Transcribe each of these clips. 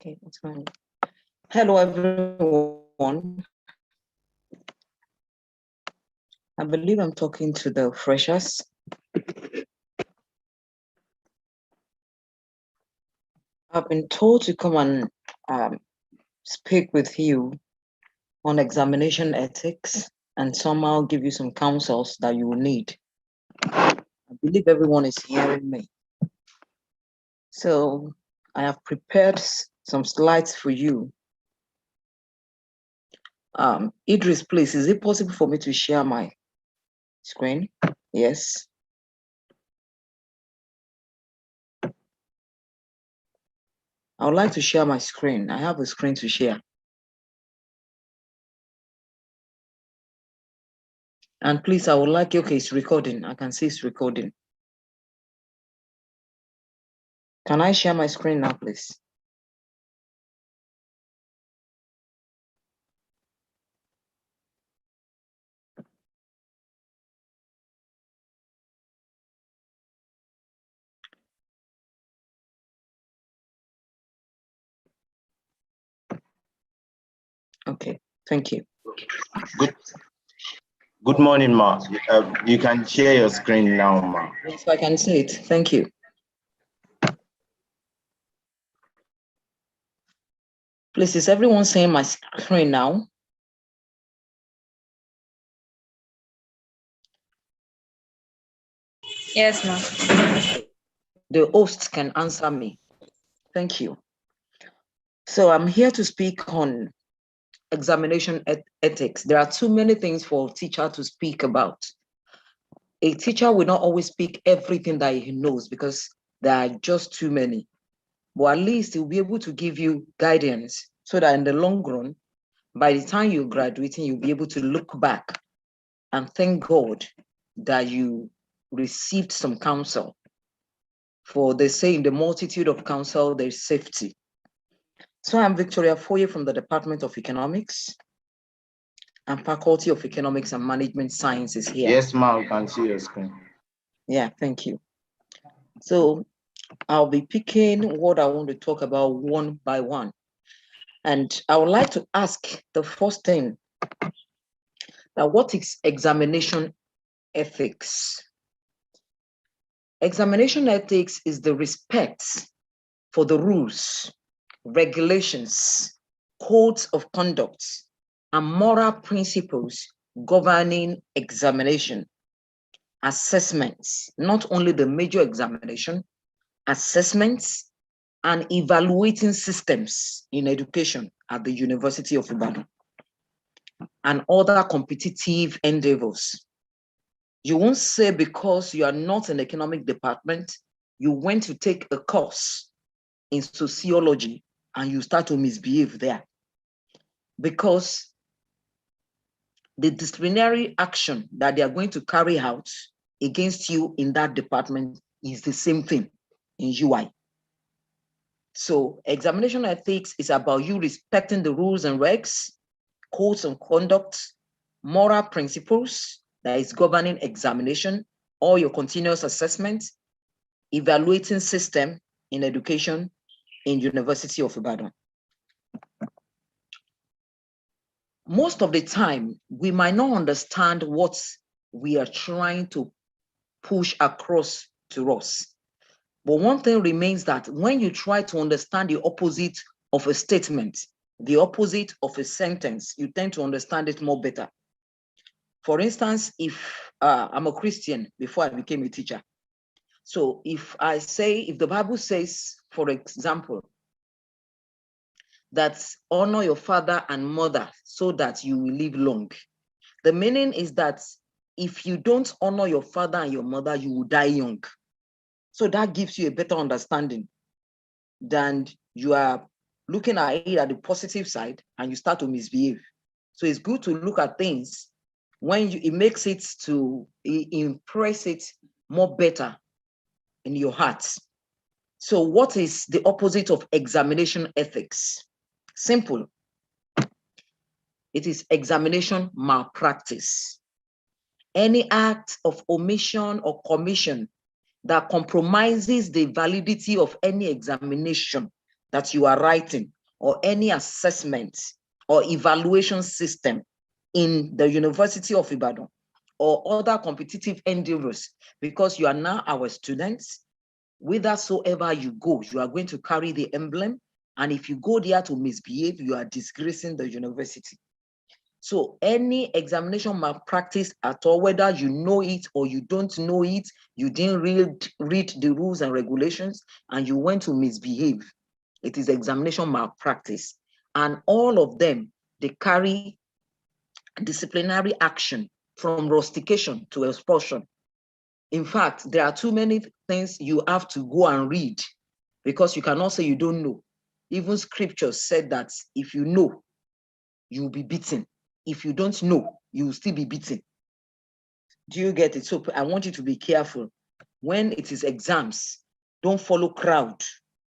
Okay, that's fine. Hello, everyone. I believe I'm talking to the freshers. I've been told to come and speak with you on examination ethics and somehow give you some counsels that you will need. I believe everyone is hearing me. So I have prepared some slides for you. Idris, please, is it possible for me to share my screen? Yes. I would like to share my screen. I have a screen to share. And please, I would like, okay, it's recording. I can see it's recording. Can I share my screen now, please? Okay, thank you. Good morning, Ma. You can share your screen now, Ma. Yes, I can see it. Thank you. Please, is everyone seeing my screen now? Yes, ma'am. The host can answer me. Thank you. So I'm here to speak on examination ethics. There are too many things for a teacher to speak about. A teacher will not always speak everything that he knows because there are just too many. But at least he'll be able to give you guidance so that in the long run, by the time you're graduating, you'll be able to look back and thank God that you received some counsel. For they say in the multitude of counsel, there's safety. So I'm Victoria Foye from the Department of Economics and Faculty of Economics and Management Sciences here. Yes, Ma, we can see your screen. Yeah, thank you. So I'll be picking what I want to talk about one by one. And I would like to ask the first thing, that what is examination ethics? Examination ethics is the respect for the rules, regulations, codes of conduct, and moral principles governing examination, assessments, not only the major examination, assessments, and evaluating systems in education at the University of Ibadan, and other competitive endeavors. You won't say because you are not in the economic department, you went to take a course in sociology and you start to misbehave there. Because the disciplinary action that they are going to carry out against you in that department is the same thing in UI. So examination ethics is about you respecting the rules and regs, codes of conduct, moral principles that is governing examination, or your continuous assessment, evaluating system in education in University of Ibadan. Most of the time, we might not understand what we are trying to push across to us. But one thing remains that when you try to understand the opposite of a statement, the opposite of a sentence, you tend to understand it more better. For instance, if I'm a Christian before I became a teacher. So if the Bible says, for example, that honor your father and mother so that you will live long. The meaning is that if you don't honor your father and your mother, you will die young. So that gives you a better understanding than you are looking at it at the positive side and you start to misbehave. So it's good to look at things when it makes it to impress it more better in your heart. So what is the opposite of examination ethics? Simple. It is examination malpractice. Any act of omission or commission that compromises the validity of any examination that you are writing or any assessment or evaluation system in the University of Ibadan or other competitive endeavors, because you are now our students, whithersoever you go, you are going to carry the emblem. And if you go there to misbehave, you are disgracing the university. So any examination malpractice at all, whether you know it or you don't know it, you didn't read the rules and regulations, and you went to misbehave, it is examination malpractice. And all of them, they carry disciplinary action from rustication to expulsion. In fact, there are too many things you have to go and read, because you cannot say you don't know. Even scriptures said that if you know, you will be beaten. If you don't know, you will still be beaten. Do you get it? So I want you to be careful. When it is exams, don't follow crowd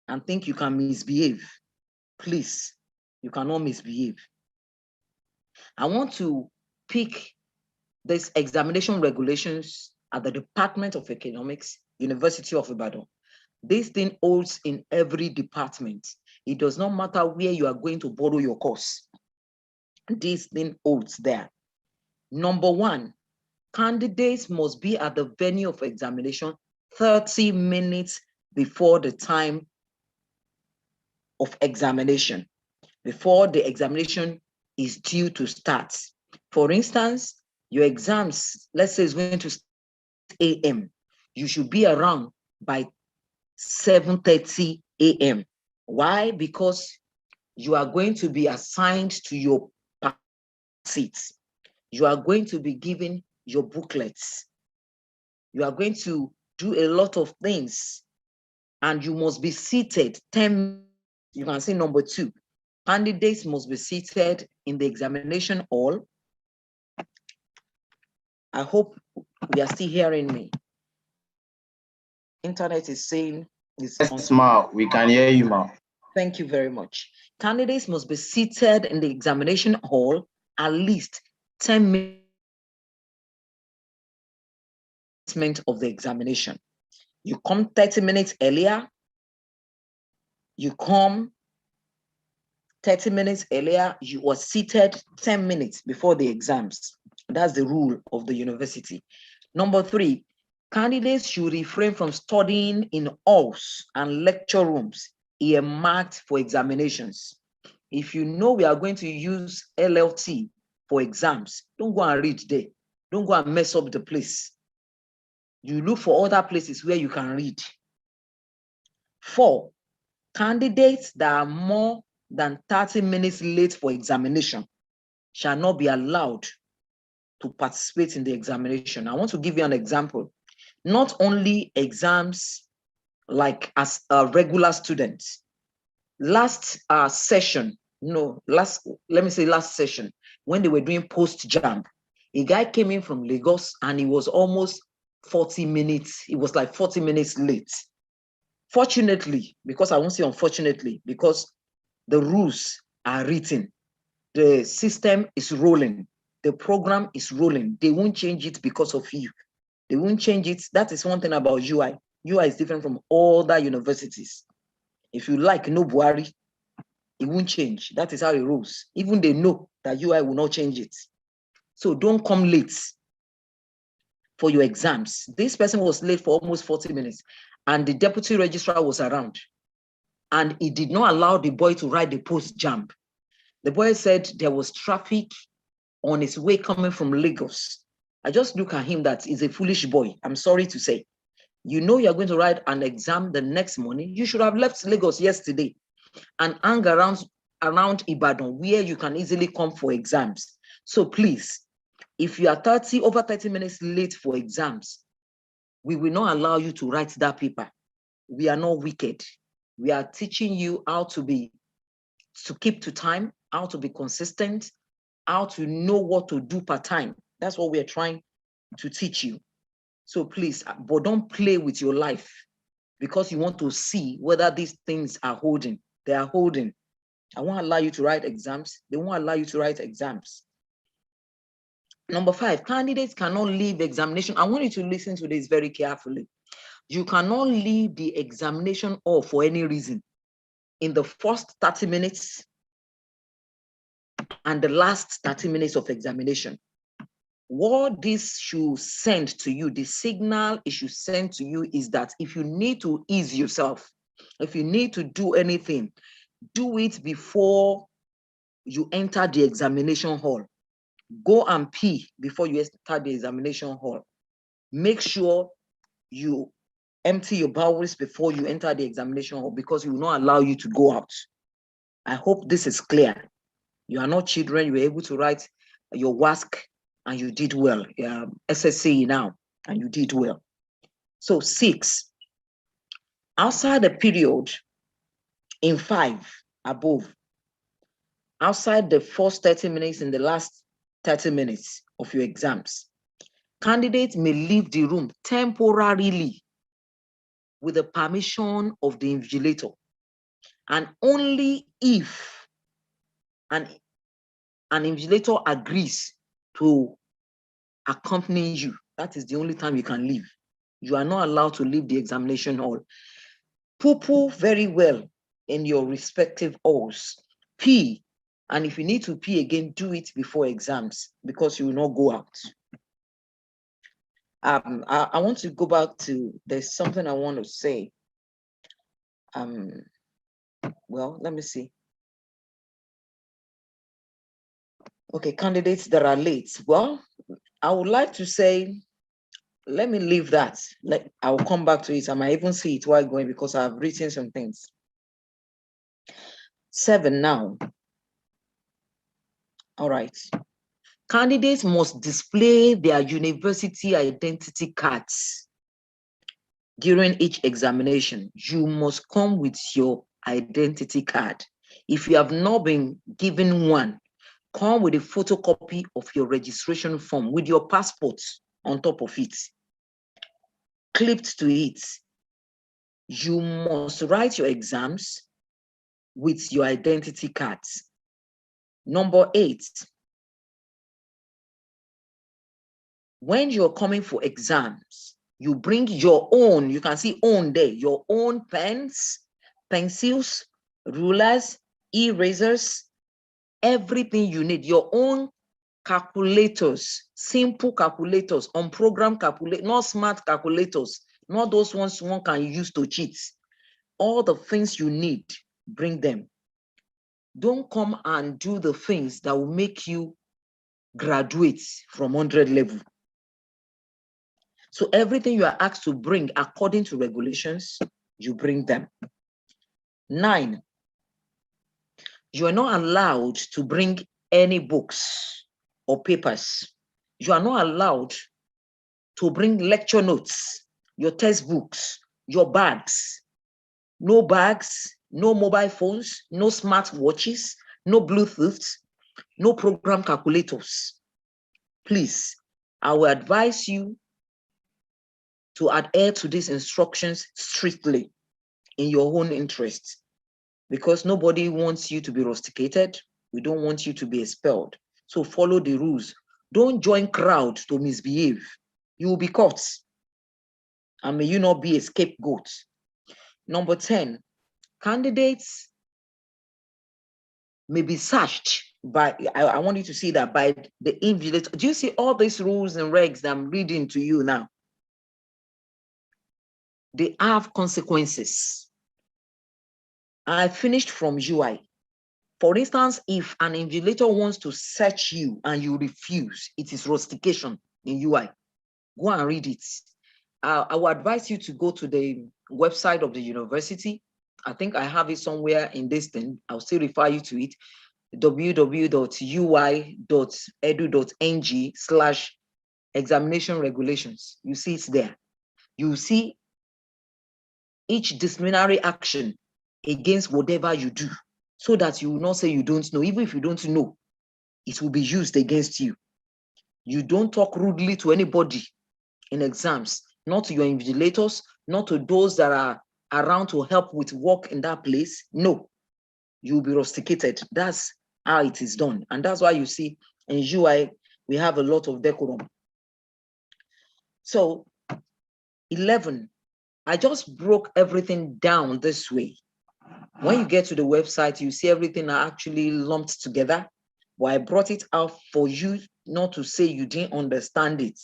and think you can misbehave. Please, you cannot misbehave. I want to pick this examination regulations at the Department of Economics, University of Ibadan. This thing holds in every department. It does not matter where you are going to borrow your course. This thing holds there. Number one, candidates must be at the venue of examination 30 minutes before the time of examination, before the examination is due to start. For instance, your exams, let's say, is going to start 8 a.m. You should be around by 7:30 a.m. Why? Because you are going to be assigned to your seats. You are going to be given your booklets. You are going to do a lot of things, and you must be seated 10 minutes. You can see number two. Candidates must be seated in the examination hall. I hope we are still hearing me. Internet is saying it's yes, ma, we can hear you, ma. Thank you very much. Candidates must be seated in the examination hall at least 10 minutes of the examination. You come 30 minutes earlier, you come 30 minutes earlier, you are seated 10 minutes before the exams. That's the rule of the university. Number three, candidates should refrain from studying in halls and lecture rooms earmarked for examinations. If you know we are going to use LLT for exams, don't go and read there. Don't go and mess up the place. You look for other places where you can read. 4, candidates that are more than 30 minutes late for examination shall not be allowed to participate in the examination. I want to give you an example. Not only exams like as a regular student. Last session, last session, when they were doing post-jam, a guy came in from Lagos and he was almost 40 minutes, it was like 40 minutes late. Fortunately, because I won't say unfortunately, because the rules are written, the system is rolling, the program is rolling. They won't change it because of you. They won't change it. That is one thing about UI. UI is different from other universities. If you like no Buhari, it won't change. That is how it rolls. Even they know that UI will not change it. So don't come late for your exams. This person was late for almost 40 minutes and the deputy registrar was around and he did not allow the boy to write the post-jam. The boy said there was traffic on his way coming from Lagos. I just look at him that he's a foolish boy. I'm sorry to say. You know you're going to write an exam the next morning. You should have left Lagos yesterday and hang around Ibadan where you can easily come for exams. So please, if you are over 30 minutes late for exams, we will not allow you to write that paper. We are not wicked. We are teaching you how to keep to time, how to be consistent, how to know what to do per time. That's what we're trying to teach you. So please, but don't play with your life because you want to see whether these things are holding. They are holding. I won't allow you to write exams. They won't allow you to write exams. Number 5, candidates cannot leave examination. I want you to listen to this very carefully. You cannot leave the examination hall for any reason. in the first 30 minutes and the last 30 minutes of examination. What this should send to you, the signal it should send to you is that if you need to ease yourself, if you need to do anything, do it before you enter the examination hall. Go and pee before you enter the examination hall. Make sure you empty your bowels before you enter the examination hall, because it will not allow you to go out. I hope this is clear. You are not children. You were able to write your WASC and you did well. SSC now, and you did well. So 6, outside the period in 5 above, outside the first 30 minutes and the last 30 minutes of your exams, candidates may leave the room temporarily with the permission of the invigilator, and only if an invigilator agrees to accompany you. That is the only time you can leave. You are not allowed to leave the examination hall. Poo very well in your respective halls. Pee, and if you need to pee again, do it before exams, because you will not go out. I want to go back to, there's something I want to say. Well, let me see. Okay, candidates that are late. Well, I would like to say, let me leave that. I'll come back to it. I might even see it while going, because I've written some things. 7 now. All right. Candidates must display their university identity cards during each examination. You must come with your identity card. If you have not been given one, come with a photocopy of your registration form with your passport on top of it, clipped to it. You must write your exams with your identity cards. Number 8, when you're coming for exams, you bring your own, you can see own there, your own pens, pencils, rulers, erasers, everything you need, your own calculators, simple calculators, on-program calculators, not smart calculators, not those ones one can use to cheat. All the things you need, bring them. Don't come and do the things that will make you graduate from 100 level. So everything you are asked to bring according to regulations, you bring them. 9, you are not allowed to bring any books or papers. You are not allowed to bring lecture notes, your textbooks, your bags. No bags, no mobile phones, no smart watches, no Bluetooth, no program calculators. Please, I will advise you to adhere to these instructions strictly in your own interest, because nobody wants you to be rusticated. We don't want you to be expelled. So follow the rules. Don't join crowd to misbehave. You will be caught. And may you not be a scapegoat. Number 10, candidates may be searched by, I want you to see that, by the invigilator. Do you see all these rules and regs that I'm reading to you now? They have consequences. I finished from UI. For instance, if an invigilator wants to search you and you refuse, it is rustication in UI. Go and read it. I will advise you to go to the website of the university. I think I have it somewhere in this thing. I'll still refer you to it. www.ui.edu.ng/examination regulations. You see it's there. You see each disciplinary action against whatever you do, so that you will not say you don't know. Even if you don't know, it will be used against you. You don't talk rudely to anybody in exams, not to your invigilators, not to those that are around to help with work in that place. No, you'll be rusticated. That's how it is done. And that's why you see in UI, we have a lot of decorum. So 11, I just broke everything down this way When you get to the website, you see everything are actually lumped together. But I brought it out for you not to say you didn't understand it.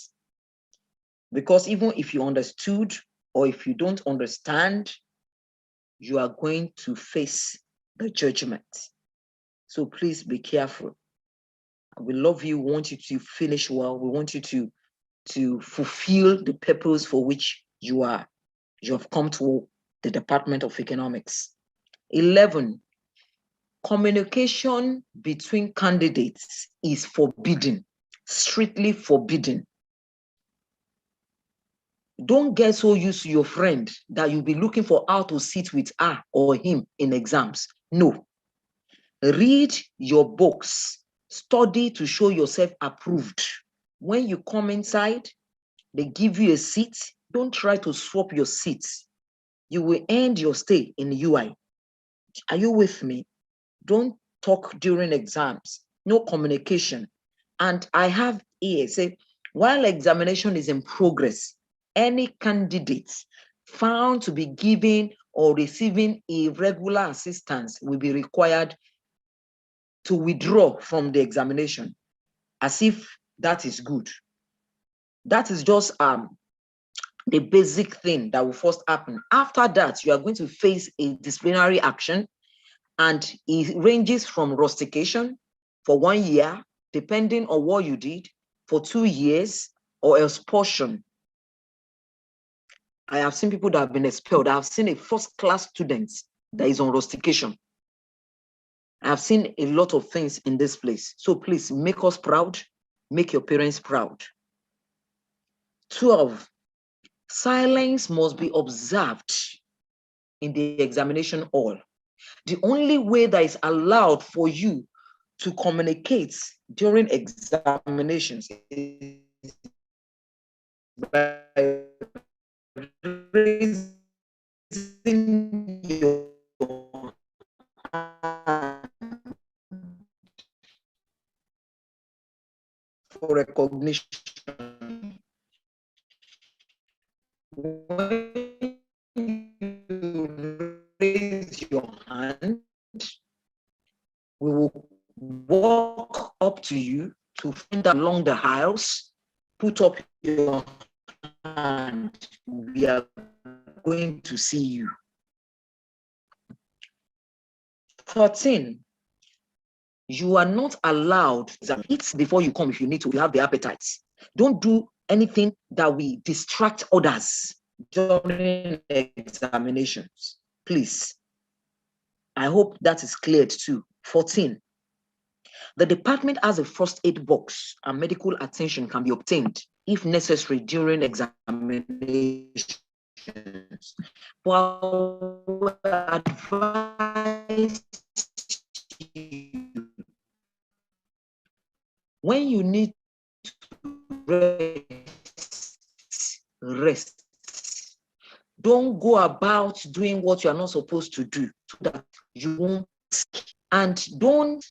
Because even if you understood or if you don't understand, you are going to face the judgment. So please be careful. We love you, we want you to finish well. We want you to fulfill the purpose for which you have come to the Department of Economics. 11, communication between candidates is forbidden, strictly forbidden. Don't get so used to your friend that you'll be looking for how to sit with her or him in exams. No. Read your books, study to show yourself approved. When you come inside, they give you a seat. Don't try to swap your seats. You will end your stay in UI. Are you with me? Don't talk during exams. No communication. And I have here, say, while examination is in progress, any candidate found to be giving or receiving irregular assistance will be required to withdraw from the examination, as if that is good. That is just the basic thing that will first happen. After that, you are going to face a disciplinary action, and it ranges from rustication for 1 year, depending on what you did, for 2 years, or expulsion. I have seen people that have been expelled. I have seen a first-class student that is on rustication. I have seen a lot of things in this place. So please make us proud, make your parents proud. 12, silence must be observed in the examination hall. The only way that is allowed for you to communicate during examinations is by raising your hand for recognition. When you raise your hand, we will walk up to you to find along the aisles, put up your hand. We are going to see you. 14, you are not allowed to eat before you come if you need to. You have the appetite. Don't do anything that will distract others during examinations, please. I hope that is cleared too. 14, the department has a first aid box and medical attention can be obtained if necessary during examinations. But I advise you, when you need to rest. Don't go about doing what you are not supposed to do so that you won't. And don't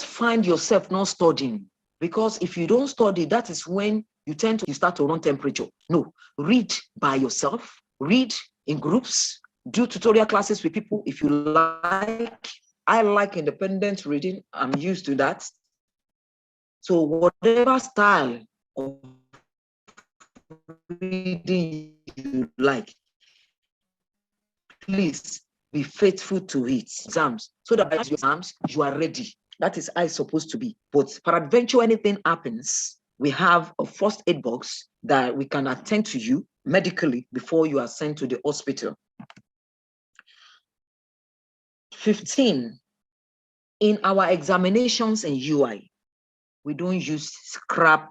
find yourself not studying, because if you don't study, that is when you start to run temperature. No, read by yourself, read in groups, do tutorial classes with people if you like. I like independent reading. I'm used to that. So whatever style of reading you like, please be faithful to it. Exams, so that by your exams, you are ready. That is how it's supposed to be. But peradventure anything happens, we have a first aid box that we can attend to you medically before you are sent to the hospital. 15, in our examinations in UI, we don't use scrap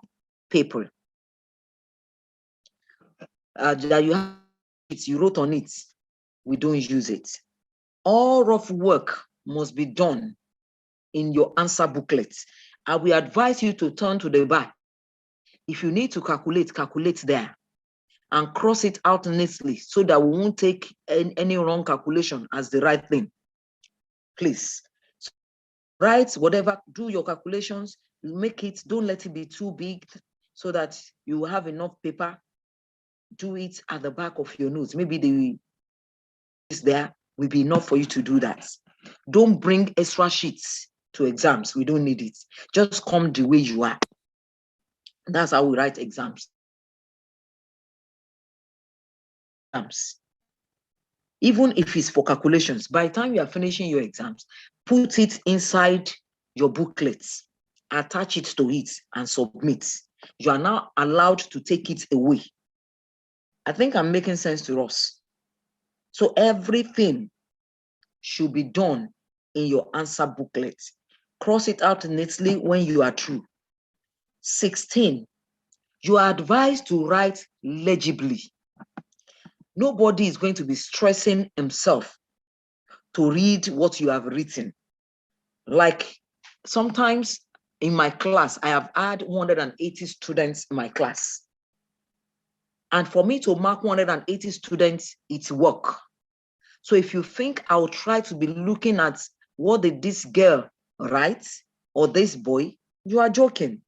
paper. That you have it, you wrote on it, we don't use it. All rough work must be done in your answer booklet. I will advise you to turn to the back. If you need to calculate there and cross it out neatly so that we won't take any wrong calculation as the right thing. Please, so write whatever, do your calculations, make it, don't let it be too big so that you have enough paper. Do it at the back of your notes. Maybe there will be enough for you to do that. Don't bring extra sheets to exams. We don't need it. Just come the way you are. That's how we write exams. Even if it's for calculations, by the time you are finishing your exams, put it inside your booklets, attach it to it, and submit. You are now allowed to take it away. I think I'm making sense to us. So everything should be done in your answer booklet. Cross it out neatly when you are through. 16, you are advised to write legibly. Nobody is going to be stressing himself to read what you have written. Like sometimes in my class, I have had 180 students in my class. And for me to mark 180 students, it's work. So if you think I'll try to be looking at what did this girl write or this boy, you are joking.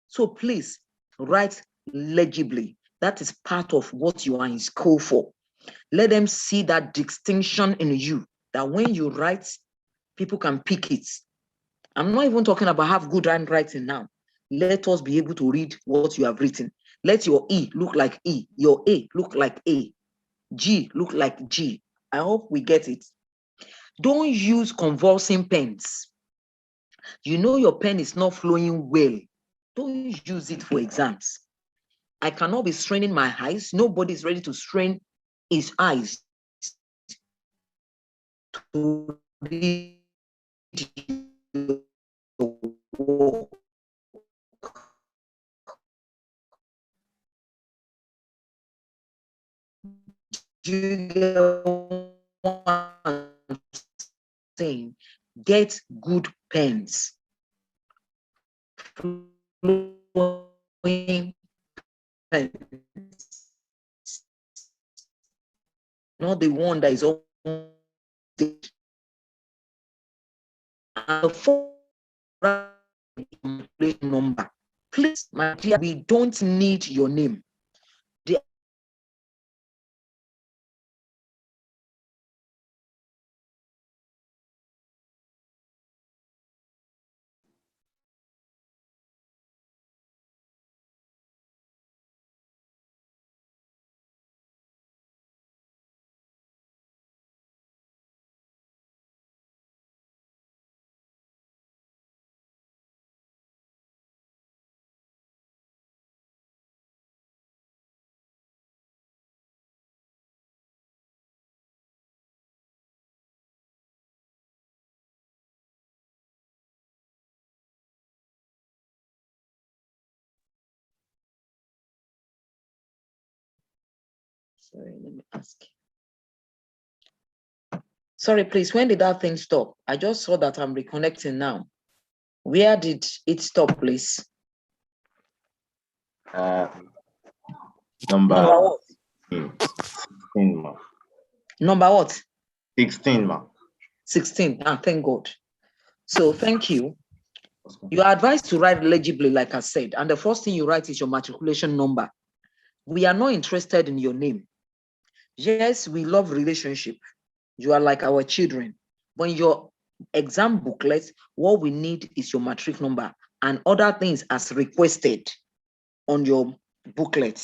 So please write legibly. That is part of what you are in school for. Let them see that distinction in you, that when you write, people can pick it. I'm not even talking about have good handwriting now. Let us be able to read what you have written. Let your E look like E, your A look like A, G look like G. I hope we get it. Don't use convulsing pens. You know your pen is not flowing well. Don't use it for exams. I cannot be straining my eyes. Nobody is ready to strain his eyes to read your work. You get what I'm saying? Get good pens. Flowing pens. Not the one that is almost number. Please, my dear, we don't need your name. Sorry, let me ask. Sorry, please, when did that thing stop? I just saw that I'm reconnecting now. Where did it stop, please? Number what? 16, ma. Number what? 16, ma. 16. Ah, thank God. So thank you. You are advised to write legibly, like I said, and the first thing you write is your matriculation number. We are not interested in your name. Yes, we love relationship. You are like our children. When your exam booklet, what we need is your matric number and other things as requested on your booklet.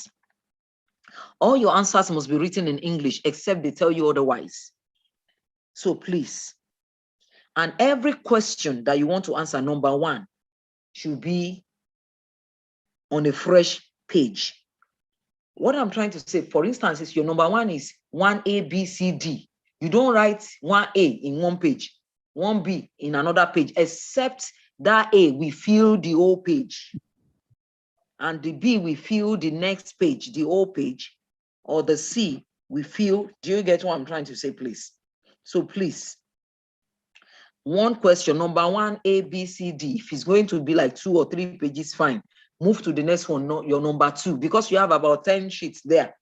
All your answers must be written in English, except they tell you otherwise. So please, and every question that you want to answer, number one, should be on a fresh page. What I'm trying to say, for instance, is your number one is 1A, B, C, D. You don't write 1A in one page, 1B in another page, except that A, we fill the whole page. And the B, we fill the next page, the whole page. Or the C, we fill. Do you get what I'm trying to say, please? So please, one question, number one, A, B, C, D. If it's going to be like 2 or 3 pages, fine. Move to the next one, not your number 2, because you have about 10 sheets there.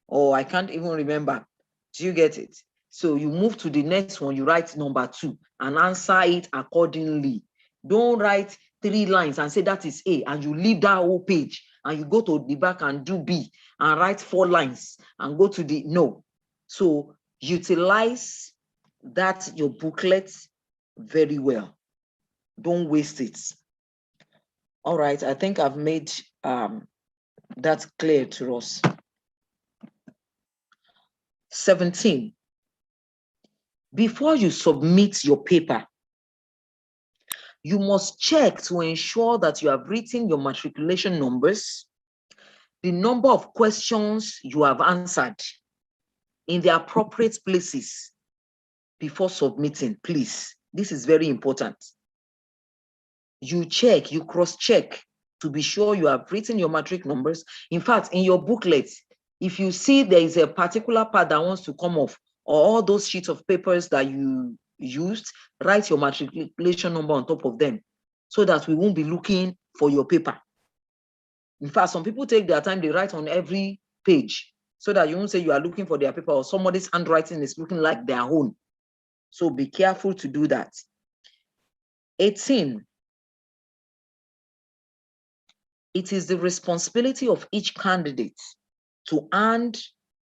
Or I can't even remember. Do you get it? So you move to the next one, you write number 2 and answer it accordingly. Don't write 3 lines and say that is A, and you leave that whole page and you go to the back and do B and write 4 lines and go to the no. So Utilize that your booklet very well. Don't waste it. All right, I think I've made that clear to us. 17. Before you submit your paper, you must check to ensure that you have written your matriculation numbers, the number of questions you have answered in the appropriate places before submitting, please. This is very important. You check, you cross-check to be sure you have written your matric numbers. In fact, in your booklet, if you see there is a particular part that wants to come off, or all those sheets of papers that you used, write your matriculation number on top of them so that we won't be looking for your paper. In fact, some people take their time, they write on every page so that you won't say you are looking for their paper or somebody's handwriting is looking like their own. So be careful to do that. 18. It is the responsibility of each candidate to hand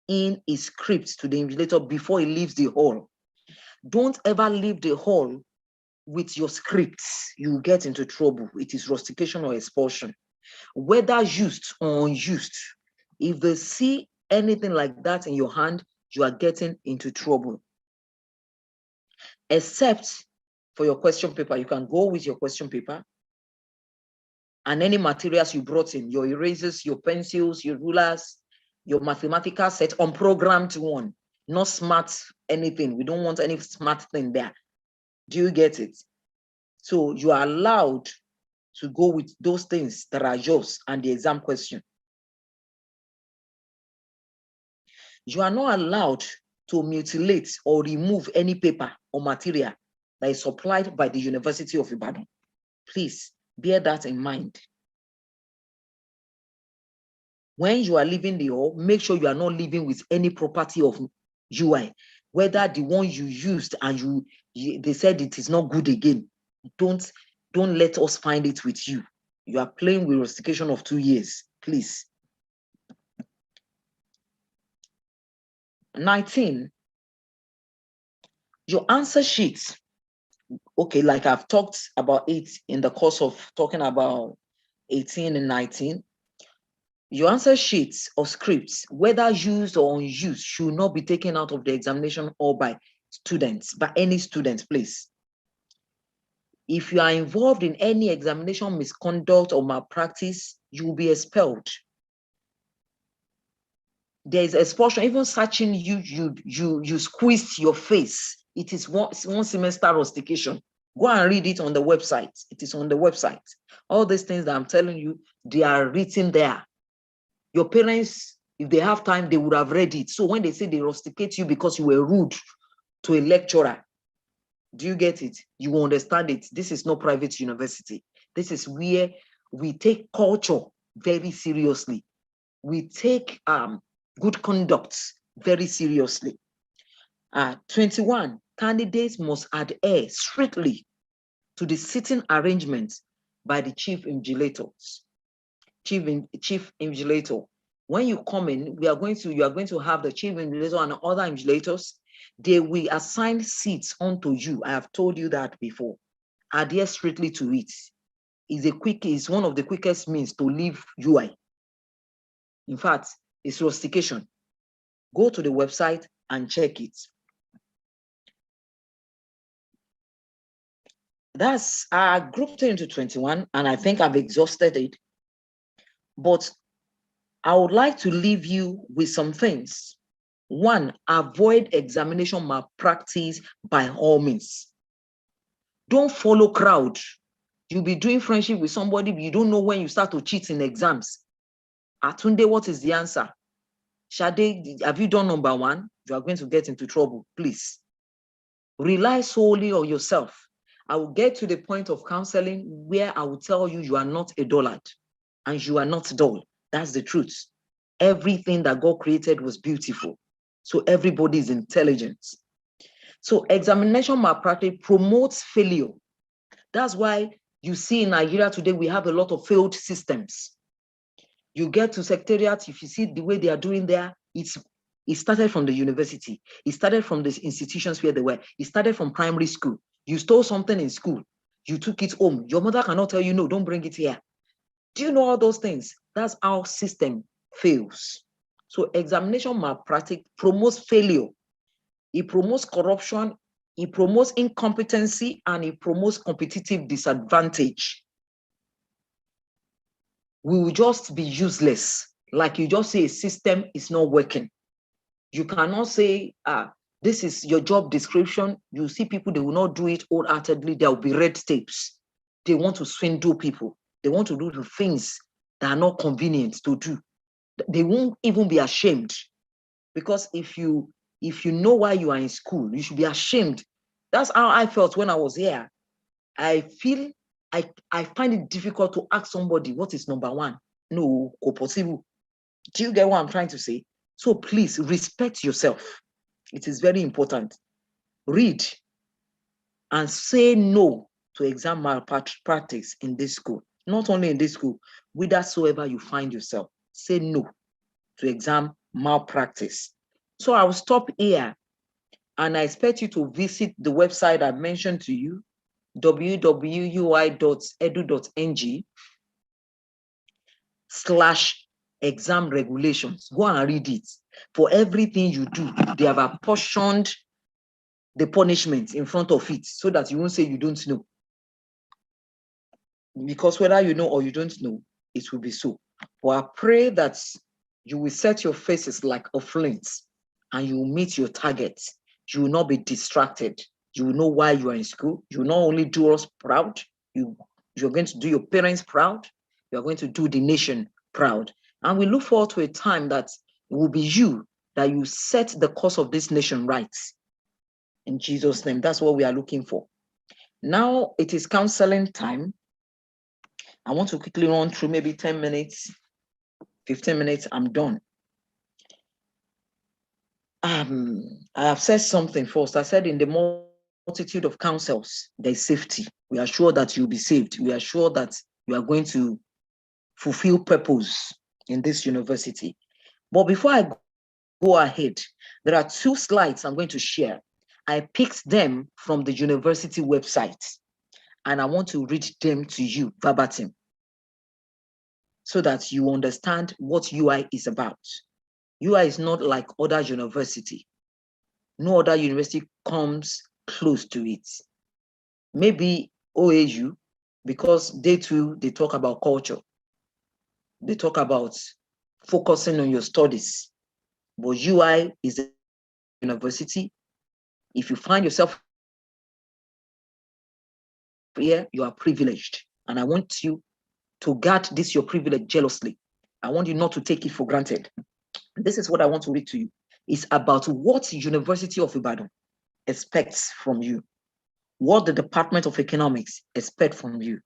in a script to the invigilator before he leaves the hall. Don't ever leave the hall with your scripts. You will get into trouble. It is rustication or expulsion. Whether used or unused, if they see anything like that in your hand, you are getting into trouble. Except for your question paper, you can go with your question paper and any materials you brought in, your erasers, your pencils, your rulers, your mathematical set, unprogrammed one, not smart anything. We don't want any smart thing there. Do you get it? So you are allowed to go with those things that are yours and the exam question. You are not allowed to mutilate or remove any paper or material that is supplied by the University of Ibadan. Please bear that in mind. When you are leaving the hall, make sure you are not leaving with any property of UI, whether the one you used and they said it is not good again. Don't let us find it with you. You are playing with rustication of 2 years, please. 19, your answer sheets. Okay, like I've talked about it in the course of talking about 18 and 19. Your answer sheets or scripts, whether used or unused, should not be taken out of the examination or by students, by any student, please. If you are involved in any examination misconduct or malpractice, you will be expelled. There is expulsion, even searching you squeezed your face. It is one semester rustication. Go and read it on the website. It is on the website. All these things that I'm telling you, they are written there. Your parents, if they have time, they would have read it. So when they say they rusticate you because you were rude to a lecturer, do you get it? You will understand it. This is not private university. This is where we take culture very seriously. We take good conduct very seriously. 21, candidates must adhere strictly to the sitting arrangements by the chief invigilators. Chief invigilator. When you come in, you are going to have the chief invigilator and other invigilators. They will assign seats onto you. I have told you that before. Adhere strictly to it. It's one of the quickest means to leave UI. In fact, it's rustication. Go to the website and check it. That's grouped into 21, and I think I've exhausted it. But I would like to leave you with some things. 1, avoid examination malpractice by all means. Don't follow crowd. You'll be doing friendship with somebody, but you don't know when you start to cheat in exams. Atunde, what is the answer? Shade, have you done number 1? You are going to get into trouble, please. Rely solely on yourself. I will get to the point of counseling where I will tell you you are not a dullard and you are not dull. That's the truth. Everything that God created was beautiful. So everybody is intelligent. So examination malpractice promotes failure. That's why you see in Nigeria today, we have a lot of failed systems. You get to secretariat, if you see the way they are doing there, it's It started from the university. It started from the institutions where they were. It started from primary school. You stole something in school. You took it home. Your mother cannot tell you, no, don't bring it here. Do you know all those things? That's how system fails. So examination malpractice promotes failure. It promotes corruption. It promotes incompetency, and it promotes competitive disadvantage. We will just be useless. Like you just say a system is not working. You cannot say, this is your job description. You see people, they will not do it wholeheartedly. There will be red tapes. They want to swindle people. They want to do the things that are not convenient to do. They won't even be ashamed. Because if you know why you are in school, you should be ashamed. That's how I felt when I was here. I find it difficult to ask somebody what is number one. No, possible. Do you get what I'm trying to say? So please respect yourself. It is very important. Read and say no to exam malpractice in this school. Not only in this school, whithersoever you find yourself, say no to exam malpractice. So I will stop here, and I expect you to visit the website I mentioned to you, www.edu.ng/exam regulations. Go and read it. For everything you do, they have apportioned the punishment in front of it so that you won't say you don't know. Because whether you know or you don't know, it will be so. But I pray that you will set your faces like a flint and you will meet your targets. You will not be distracted. You will know why you are in school. You will not only do us proud, you're going to do your parents proud. You're going to do the nation proud. And we look forward to a time that it will be you that you set the course of this nation right. In Jesus' name, that's what we are looking for. Now it is counseling time. I want to quickly run through maybe 10 minutes, 15 minutes, I'm done. I have said something first. I said in the multitude of counsels, there's safety. We are sure that you'll be saved. We are sure that you are going to fulfill purpose in this university. But before I go ahead, there are 2 slides I'm going to share. I picked them from the university website, and I want to read them to you verbatim so that you understand what UI is about. UI is not like other university. No other university comes close to it. Maybe OAU, because they too, they talk about culture. They talk about focusing on your studies. But UI is a university. If you find yourself here, you are privileged. And I want you to guard this, your privilege, jealously. I want you not to take it for granted. This is what I want to read to you. It's about what University of Ibadan expects from you, what the Department of Economics expect from you.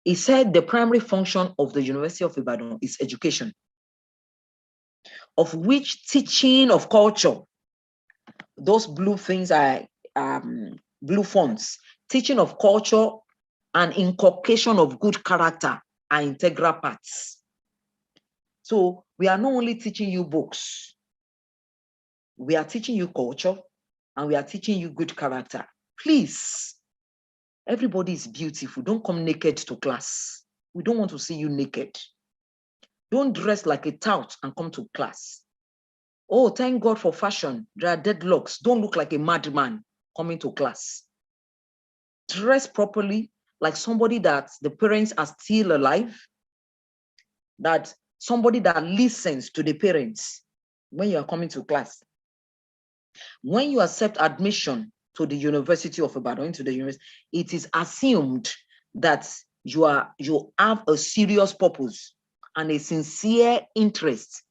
He said the primary function of the University of Ibadan is education, of which teaching of culture, those blue things are blue fonts, teaching of culture and inculcation of good character are integral parts. So we are not only teaching you books, we are teaching you culture and we are teaching you good character. Please, everybody is beautiful. Don't come naked to class. We don't want to see you naked. Don't dress like a tout and come to class. Oh, thank God for fashion. There are deadlocks. Don't look like a madman coming to class. Dress properly, like somebody that the parents are still alive, that somebody that listens to the parents when you are coming to class. When you accept admission to the University of Ibadan, into the university, it is assumed that you have a serious purpose and a sincere interest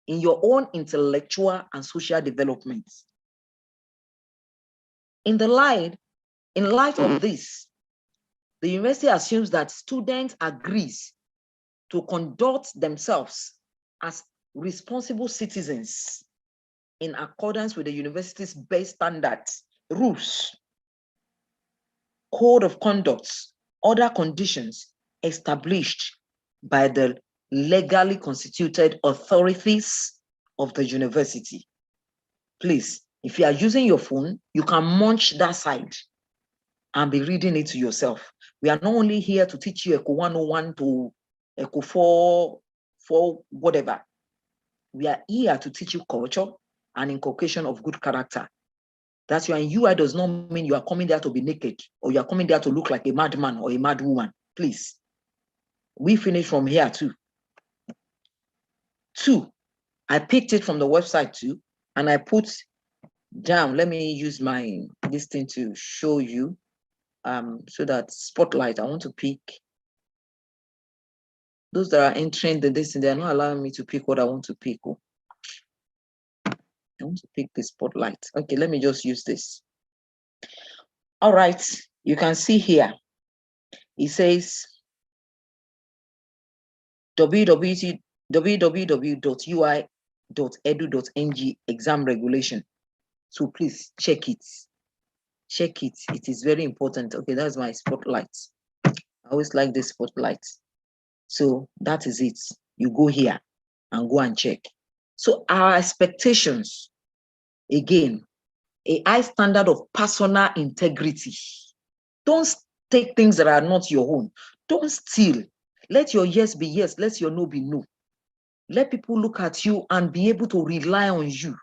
in your own intellectual and social development. In light of this, the university assumes that students agrees to conduct themselves as responsible citizens in accordance with the university's base standards, rules, code of conduct, other conditions established by the legally constituted authorities of the university. Please, if you are using your phone, you can munch that side and be reading it to yourself. We are not only here to teach you Eco 101 to Eco 4, whatever. We are here to teach you culture and inculcation of good character. That's why UI does not mean you are coming there to be naked or you are coming there to look like a madman or a mad woman. Please. We finish from here too. 2, I picked it from the website too, and I put down, let me use this thing to show you, so that spotlight, I want to pick those that are entering this, and they're not allowing me to pick what I want to pick. I want to pick the spotlight. Okay, let me just use this. All right, you can see here, it says www.ui.edu.ng exam regulation. So please check it. Check it. It is very important. Okay, that's my spotlight. I always like this spotlight. So that is it. You go here and go and check. So our expectations, again, a high standard of personal integrity. Don't take things that are not your own. Don't steal. Let your yes be yes. Let your no be no. Let people look at you and be able to rely on you.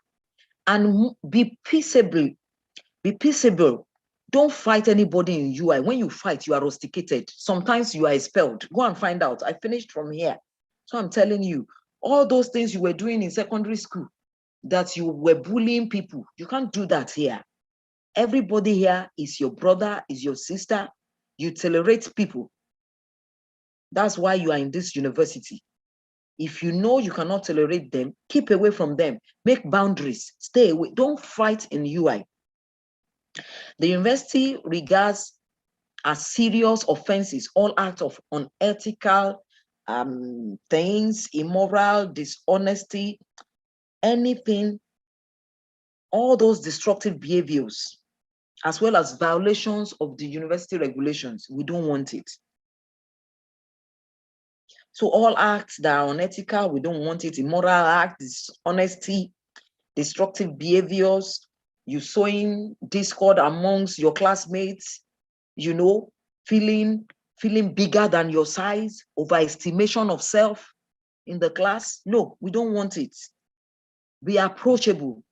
And be peaceable. Be peaceable. Don't fight anybody in UI. When you fight, you are rusticated. Sometimes you are expelled. Go and find out. I finished from here. So I'm telling you, all those things you were doing in secondary school, that you were bullying people, you can't do that here. Everybody here is your brother, is your sister. You tolerate people. That's why you are in this university. If you know you cannot tolerate them, keep away from them. Make boundaries. Stay away. Don't fight in UI. The university regards as serious offenses all acts of unethical things, immoral, dishonesty, anything, all those destructive behaviors, as well as violations of the university regulations. We don't want it. So all acts that are unethical, we don't want it. Immoral acts, dishonesty, destructive behaviors, you sowing discord amongst your classmates, you know, feeling bigger than your size, overestimation of self in the class. No, we don't want it. Be approachable,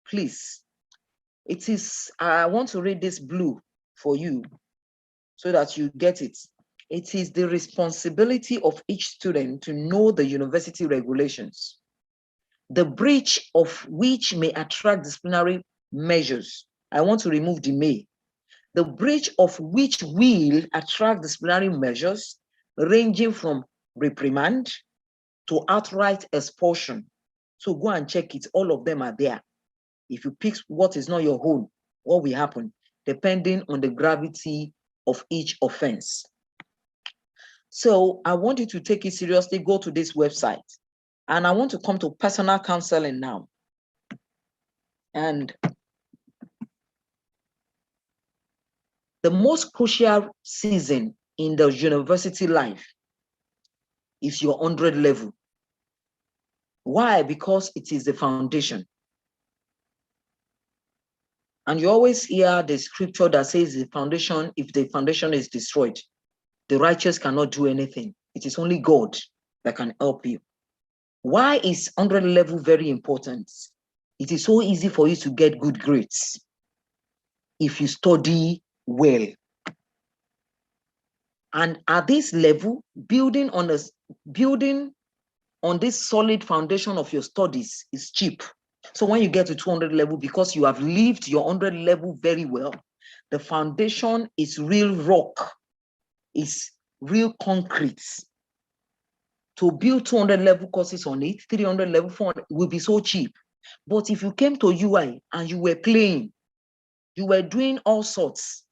please. It is, I want to read this blue for you so that you get it. It is the responsibility of each student to know the university regulations, the breach of which may attract disciplinary measures. I want to remove the may. The breach of which will attract disciplinary measures ranging from reprimand to outright expulsion. So go and check it. All of them are there. If you pick what is not your own, what will happen? Depending on the gravity of each offense. So I want you to take it seriously. Go to this website. And I want to come to personal counseling now. And the most crucial season in the university life is your 100 level. Why? Because it is the foundation. And you always hear the scripture that says the foundation, if the foundation is destroyed, the righteous cannot do anything. It is only God that can help you. Why is 100 level very important? It is so easy for you to get good grades if you study well. And at this level, building on this solid foundation of your studies is cheap. So when you get to 200 level, because you have lived your 100 level very well, the foundation is real rock, is real concrete. To build 200 level courses on it, 300 level, 400 will be so cheap. But if you came to UI and you were playing, you were doing all sorts,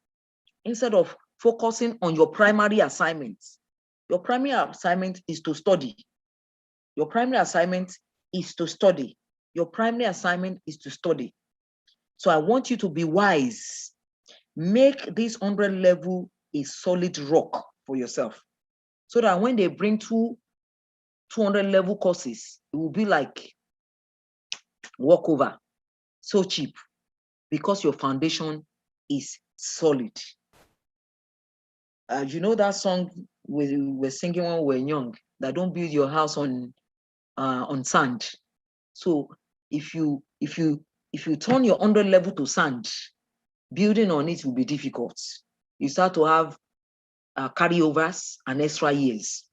instead of focusing on your primary assignments. Your primary assignment is to study. Your primary assignment is to study. Your primary assignment is to study. So I want you to be wise. Make this 100 level a solid rock for yourself, so that when they bring 200 level courses, it will be like walkover. so cheap because your foundation is solid. You know that song we were singing when we were young, that don't build your house on sand. So if you turn your 100 level to sand, building on it will be difficult. You start to have carryovers and extra years.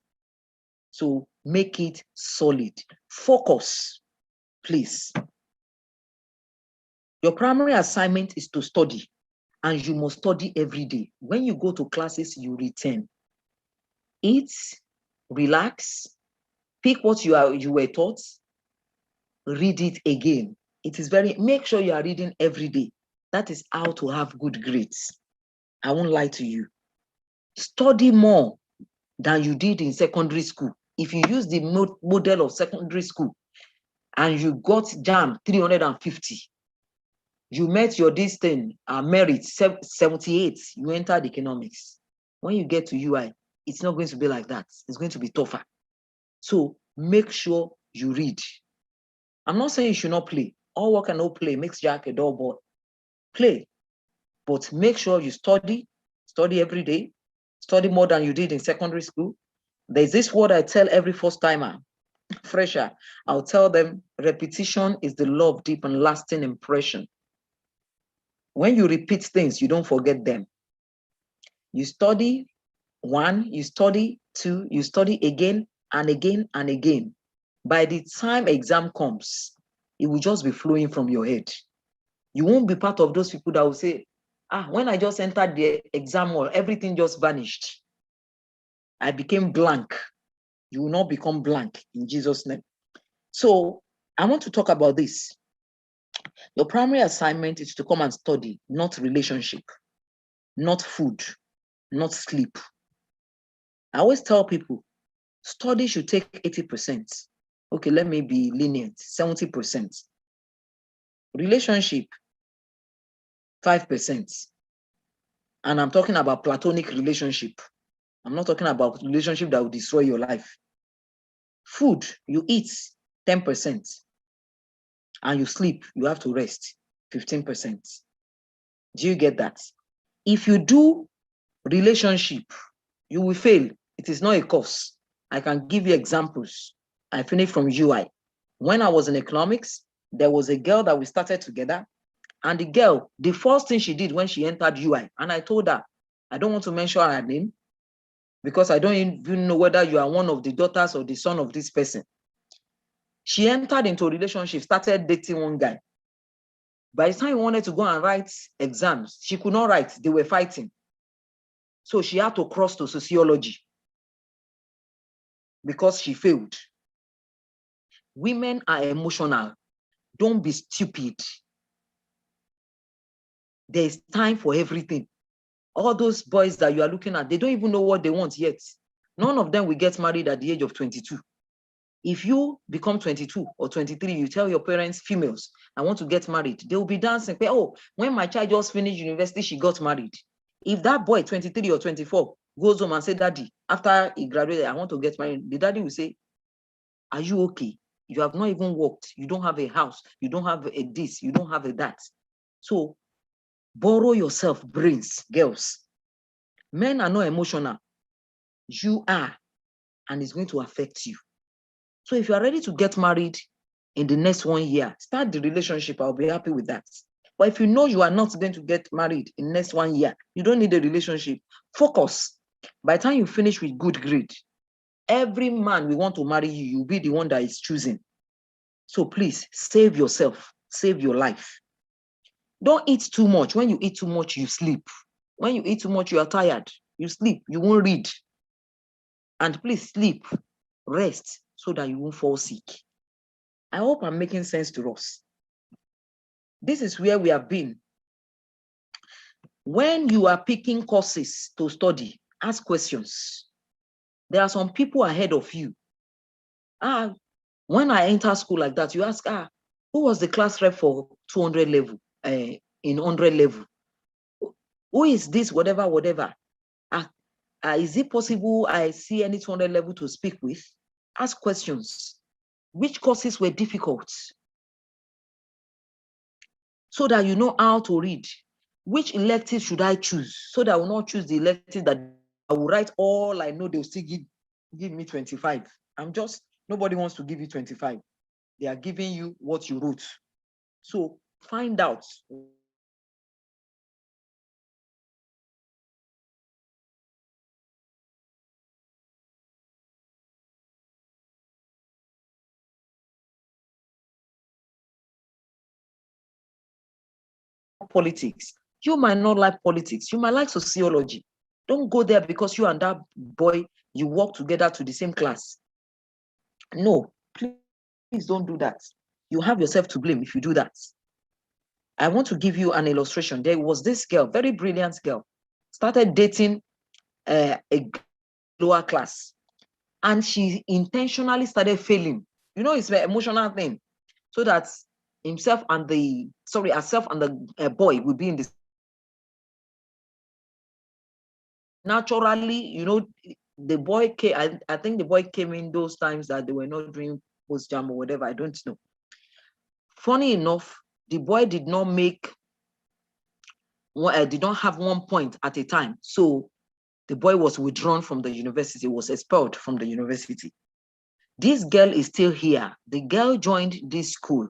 So make it solid. Focus, please. Your primary assignment is to study, and you must study every day. When you go to classes, you return. Eat, relax, pick what you were taught, read it again. It is make sure you are reading every day. That is how to have good grades. I won't lie to you. Study more than you did in secondary school. If you use the model of secondary school and you got JAMB 350, you met your merit 78, you entered economics. When you get to UI, it's not going to be like that. It's going to be tougher. So make sure you read. I'm not saying you should not play. All work and no play makes Jack a dull boy. Play, but make sure you study every day, study more than you did in secondary school. There's this word I tell every first timer, fresher. I'll tell them repetition is the law of deep and lasting impression. When you repeat things, you don't forget them. You study one, you study two, you study again and again and again. By the time exam comes, it will just be flowing from your head. You won't be part of those people that will say, when I just entered the exam hall, everything just vanished. I became blank. You will not become blank in Jesus' name. So I want to talk about this. Your primary assignment is to come and study, not relationship, not food, not sleep. I always tell people, study should take 80%. Okay, let me be lenient, 70%. Relationship, 5%. And I'm talking about platonic relationship. I'm not talking about relationship that will destroy your life. Food, you eat, 10%. And you sleep, you have to rest, 15%. Do you get that? If you do relationship, you will fail. It is not a course. I can give you examples. I finished from UI. When I was in economics, there was a girl that we started together. And the girl, the first thing she did when she entered UI, and I told her, I don't want to mention her name because I don't even know whether you are one of the daughters or the son of this person. She entered into a relationship, started dating one guy. By the time he wanted to go and write exams, she could not write. They were fighting. So she had to cross to sociology because she failed. Women are emotional. Don't be stupid. There's time for everything. All those boys that you are looking at, they don't even know what they want yet. None of them will get married at the age of 22. If you become 22 or 23, you tell your parents, females, I want to get married. They will be dancing. Oh, when my child just finished university, she got married. If that boy, 23 or 24, goes home and say, Daddy, after he graduated, I want to get married, the daddy will say, are you okay? You have not even worked. You don't have a house. You don't have a this. You don't have a that. So borrow yourself brains, girls. Men are not emotional. You are, and it's going to affect you. So if you are ready to get married in the next 1 year, start the relationship. I'll be happy with that. But if you know you are not going to get married in the next 1 year, you don't need a relationship. Focus. By the time you finish with good grade, every man will want to marry you. You'll be the one that is choosing. So please save yourself. Save your life. Don't eat too much. When you eat too much, you sleep. When you eat too much, you are tired. You sleep. You won't read. And please sleep. Rest so that you won't fall sick. I hope I'm making sense to us. This is where we have been. When you are picking courses to study, ask questions. There are some people ahead of you. When I enter school like that, you ask, who was the class rep for 200 level, in 100 level? Who is this, whatever, whatever? Is it possible I see any 200 level to speak with? Ask questions. Which courses were difficult? so that you know how to read. Which elective should I choose? So that I will not choose the elective that I will write all I know, they'll still give me 25. Nobody wants to give you 25. They are giving you what you wrote. So find out. Politics. You might not like politics. You might like sociology. Don't go there because you and that boy, you work together to the same class. No, please don't do that. You have yourself to blame if you do that. I want to give you an illustration. There was this girl, very brilliant girl, started dating a lower class, and she intentionally started failing. You know, it's an emotional thing, so that herself and the boy will be in this. Naturally, you know, the boy came. I think the boy came in those times that they were not doing post jam or whatever. I don't know. Funny enough, the boy did not have 1 point at a time. So the boy was withdrawn from the university, was expelled from the university. This girl is still here. The girl joined this school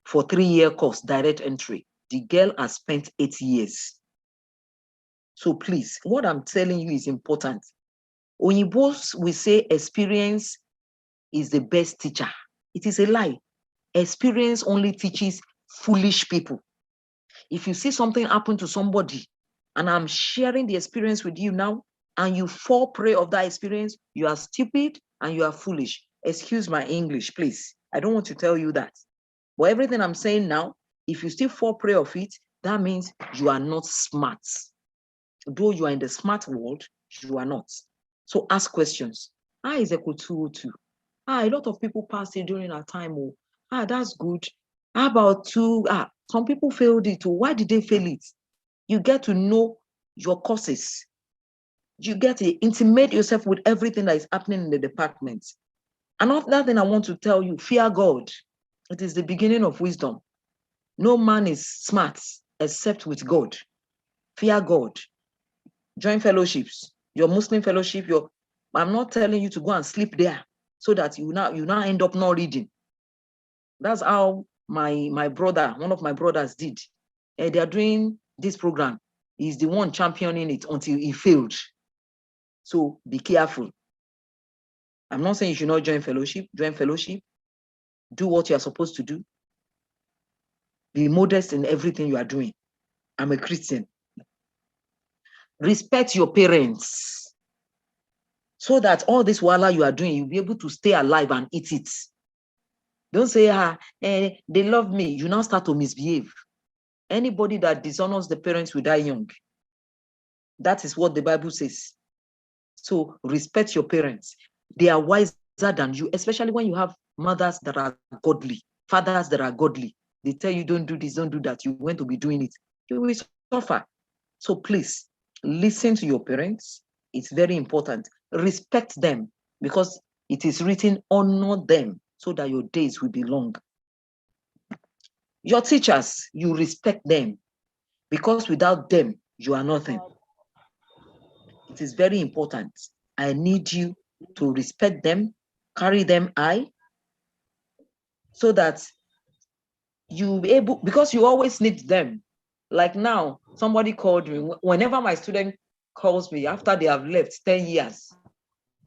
for 3-year course, direct entry. The girl has spent 8 years. So please, what I'm telling you is important. Oyinbos will say experience is the best teacher. It is a lie. Experience only teaches foolish people. If you see something happen to somebody, and I'm sharing the experience with you now, and you fall prey of that experience, you are stupid and you are foolish. Excuse my English, please. I don't want to tell you that. But everything I'm saying now, if you still fall prey of it, that means you are not smart. Though you are in the smart world, you are not. So ask questions. Is equal to 2. A lot of people passed it during our time. That's good. How about 2? Some people failed it. Why did they fail it? You get to know your courses. You get to intimate yourself with everything that is happening in the department. Another thing I want to tell you, fear God. It is the beginning of wisdom. No man is smart except with God. Fear God. Join fellowships. Your Muslim fellowship, I'm not telling you to go and sleep there so that you now end up not reading. That's how my brother, one of my brothers did. They are doing this program. He's the one championing it until he failed. So be careful. I'm not saying you should not join fellowship. Join fellowship. Do what you are supposed to do. Be modest in everything you are doing. I'm a Christian. Respect your parents so that all this while you are doing, you'll be able to stay alive and eat it. Don't say, they love me. You now start to misbehave. Anybody that dishonors the parents will die young. That is what the Bible says. So respect your parents. They are wiser than you, especially when you have mothers that are godly, fathers that are godly. They tell you, don't do this, don't do that. You want to be doing it. You will suffer. So please, listen to your parents. It's very important. Respect them because it is written, honor them so that your days will be long. Your teachers, you respect them because without them, you are nothing. It is very important. I need you to respect them, carry them high, so that you be able, because you always need them. Like now, somebody called me. Whenever my student calls me after they have left 10 years,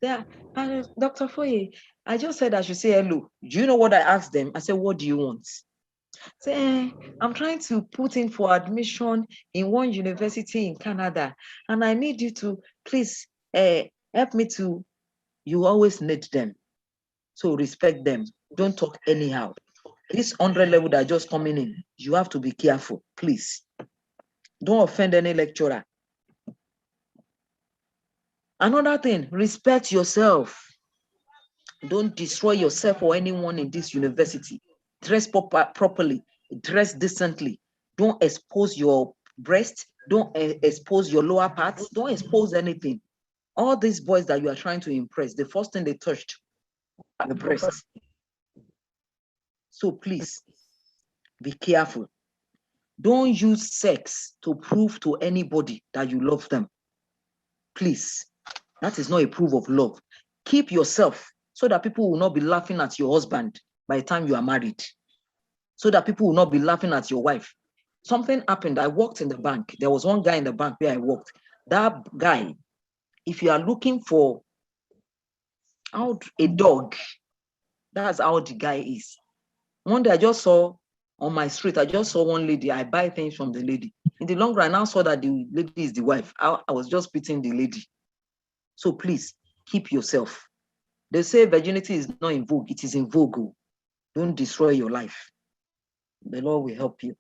Dr. Foye, I just said I should say hello. Do you know what I asked them? I said, what do you want? Say, I'm trying to put in for admission in one university in Canada, and I need you to please help me to. You always need them. So respect them. Don't talk anyhow. This 100 level that are just coming in, you have to be careful, please. Don't offend any lecturer. Another thing, respect yourself. Don't destroy yourself or anyone in this university. Dress properly, dress decently. Don't expose your breast. Don't expose your lower parts. Don't expose anything. All these boys that you are trying to impress, the first thing they touched are the breasts. So please, Be careful. Don't use sex to prove to anybody that you love them. Please, that is not a proof of love. Keep yourself so that people will not be laughing at your husband by the time you are married. So that people will not be laughing at your wife. Something happened. I worked in the bank. There was one guy in the bank where I worked. That guy, if you are looking for a dog, that's how the guy is. One day I just saw on my street, I just saw one lady. I buy things from the lady. In the long run, I now saw that the lady is the wife. I was just pitying the lady. So please keep yourself. They say virginity is not in vogue. It is in vogue. Don't destroy your life. The Lord will help you.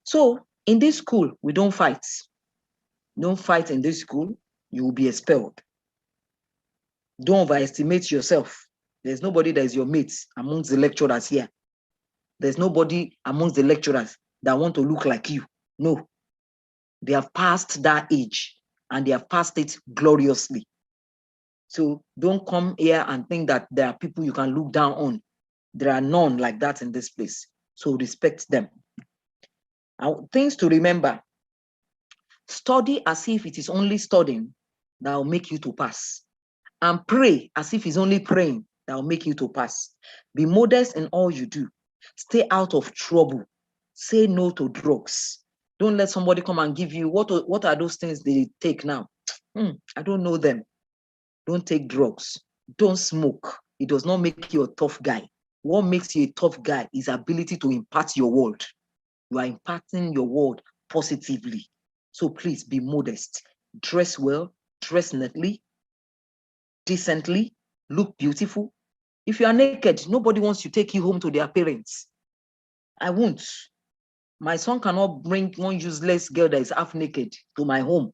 So in this school, we don't fight. Don't fight in this school. You will be expelled. Don't overestimate yourself. There's nobody that is your mate amongst the lecturers here. There's nobody amongst the lecturers that want to look like you. No. They have passed that age and they have passed it gloriously. So don't come here and think that there are people you can look down on. There are none like that in this place. So respect them. Things to remember. Study as if it is only studying that will make you to pass. And pray as if it's only praying that will make you to pass. Be modest in all you do. Stay out of trouble. Say no to drugs. Don't let somebody come and give you, what are those things they take now? I don't know them. Don't take drugs. Don't smoke. It does not make you a tough guy. What makes you a tough guy is ability to impact your world. You are impacting your world positively. So please be modest. Dress well, dress neatly, decently, look beautiful. If you are naked, nobody wants to take you home to their parents. I won't. My son cannot bring one useless girl that is half naked to my home.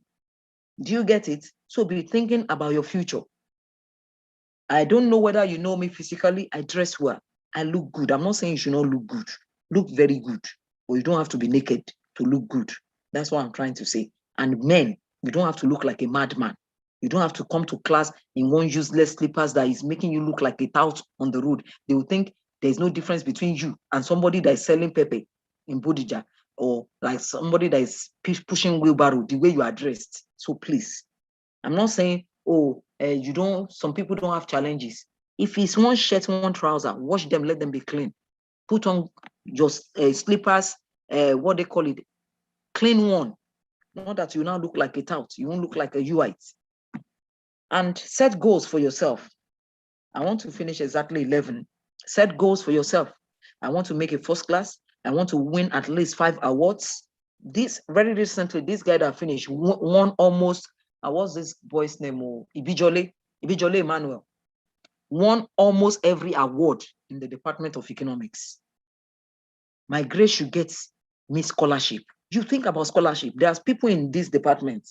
Do you get it? So be thinking about your future. I don't know whether you know me physically. I dress well. I look good. I'm not saying you should not look good. Look very good. But you don't have to be naked to look good. That's what I'm trying to say. And men, you don't have to look like a madman. You don't have to come to class in one useless slippers that is making you look like a tout on the road. They will think there's no difference between you and somebody that is selling pepper in Bodija, or like somebody that is pushing wheelbarrow the way you are dressed. So please, I'm not saying, some people don't have challenges. If it's one shirt, one trouser, wash them, let them be clean. Put on your slippers, what they call it, clean one. Not that you now look like a tout, you won't look like a Uite. And set goals for yourself. I want to finish exactly 11. Set goals for yourself. I want to make a first class. I want to win at least 5 awards. This very recently, this guy that finished won almost, what's this boy's name? Ibijole Emmanuel. Won almost every award in the Department of Economics. My grade should get me scholarship. You think about scholarship. There's people in this department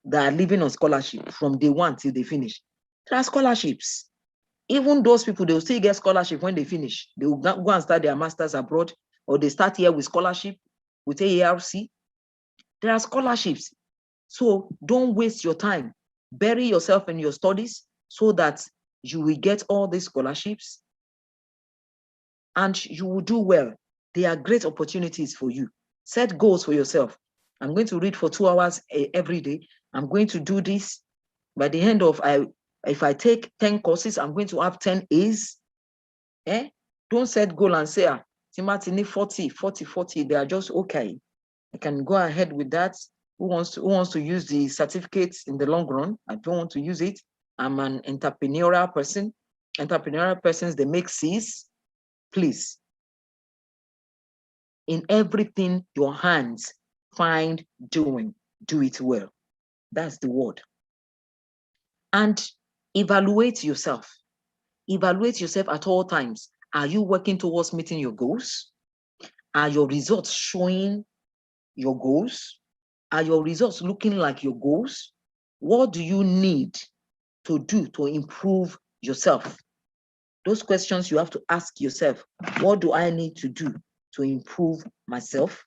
that are living on scholarship from day one till they finish. There are scholarships. Even those people, they'll still get scholarship when they finish. They will go and start their masters abroad, or they start here with scholarship, with AARC. There are scholarships. So don't waste your time. Bury yourself in your studies so that you will get all these scholarships and you will do well. They are great opportunities for you. Set goals for yourself. I'm going to read for 2 hours every day. I'm going to do this. By the end of, if I take 10 courses, I'm going to have 10 A's. Don't set goal and say, Timothy, 40, they are just okay. I can go ahead with that. Who wants to use the certificates in the long run? I don't want to use it. I'm an entrepreneurial person. Entrepreneurial persons, they make C's. Please. In everything your hands find doing, do it well. That's the word. And evaluate yourself. Evaluate yourself at all times. Are you working towards meeting your goals? Are your results showing your goals? Are your results looking like your goals? What do you need to do to improve yourself? Those questions you have to ask yourself. What do I need to do to improve myself?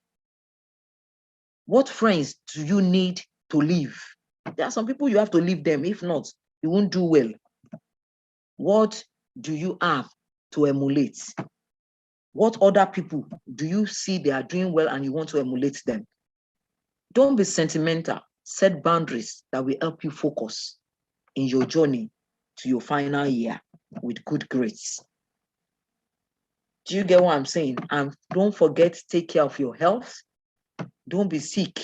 What friends do you need to leave? There are some people you have to leave them. If not, you won't do well. What do you have to emulate? What other people do you see they are doing well and you want to emulate them? Don't be sentimental. Set boundaries that will help you focus in your journey to your final year with good grades. Do you get what I'm saying? And don't forget to take care of your health. Don't be sick.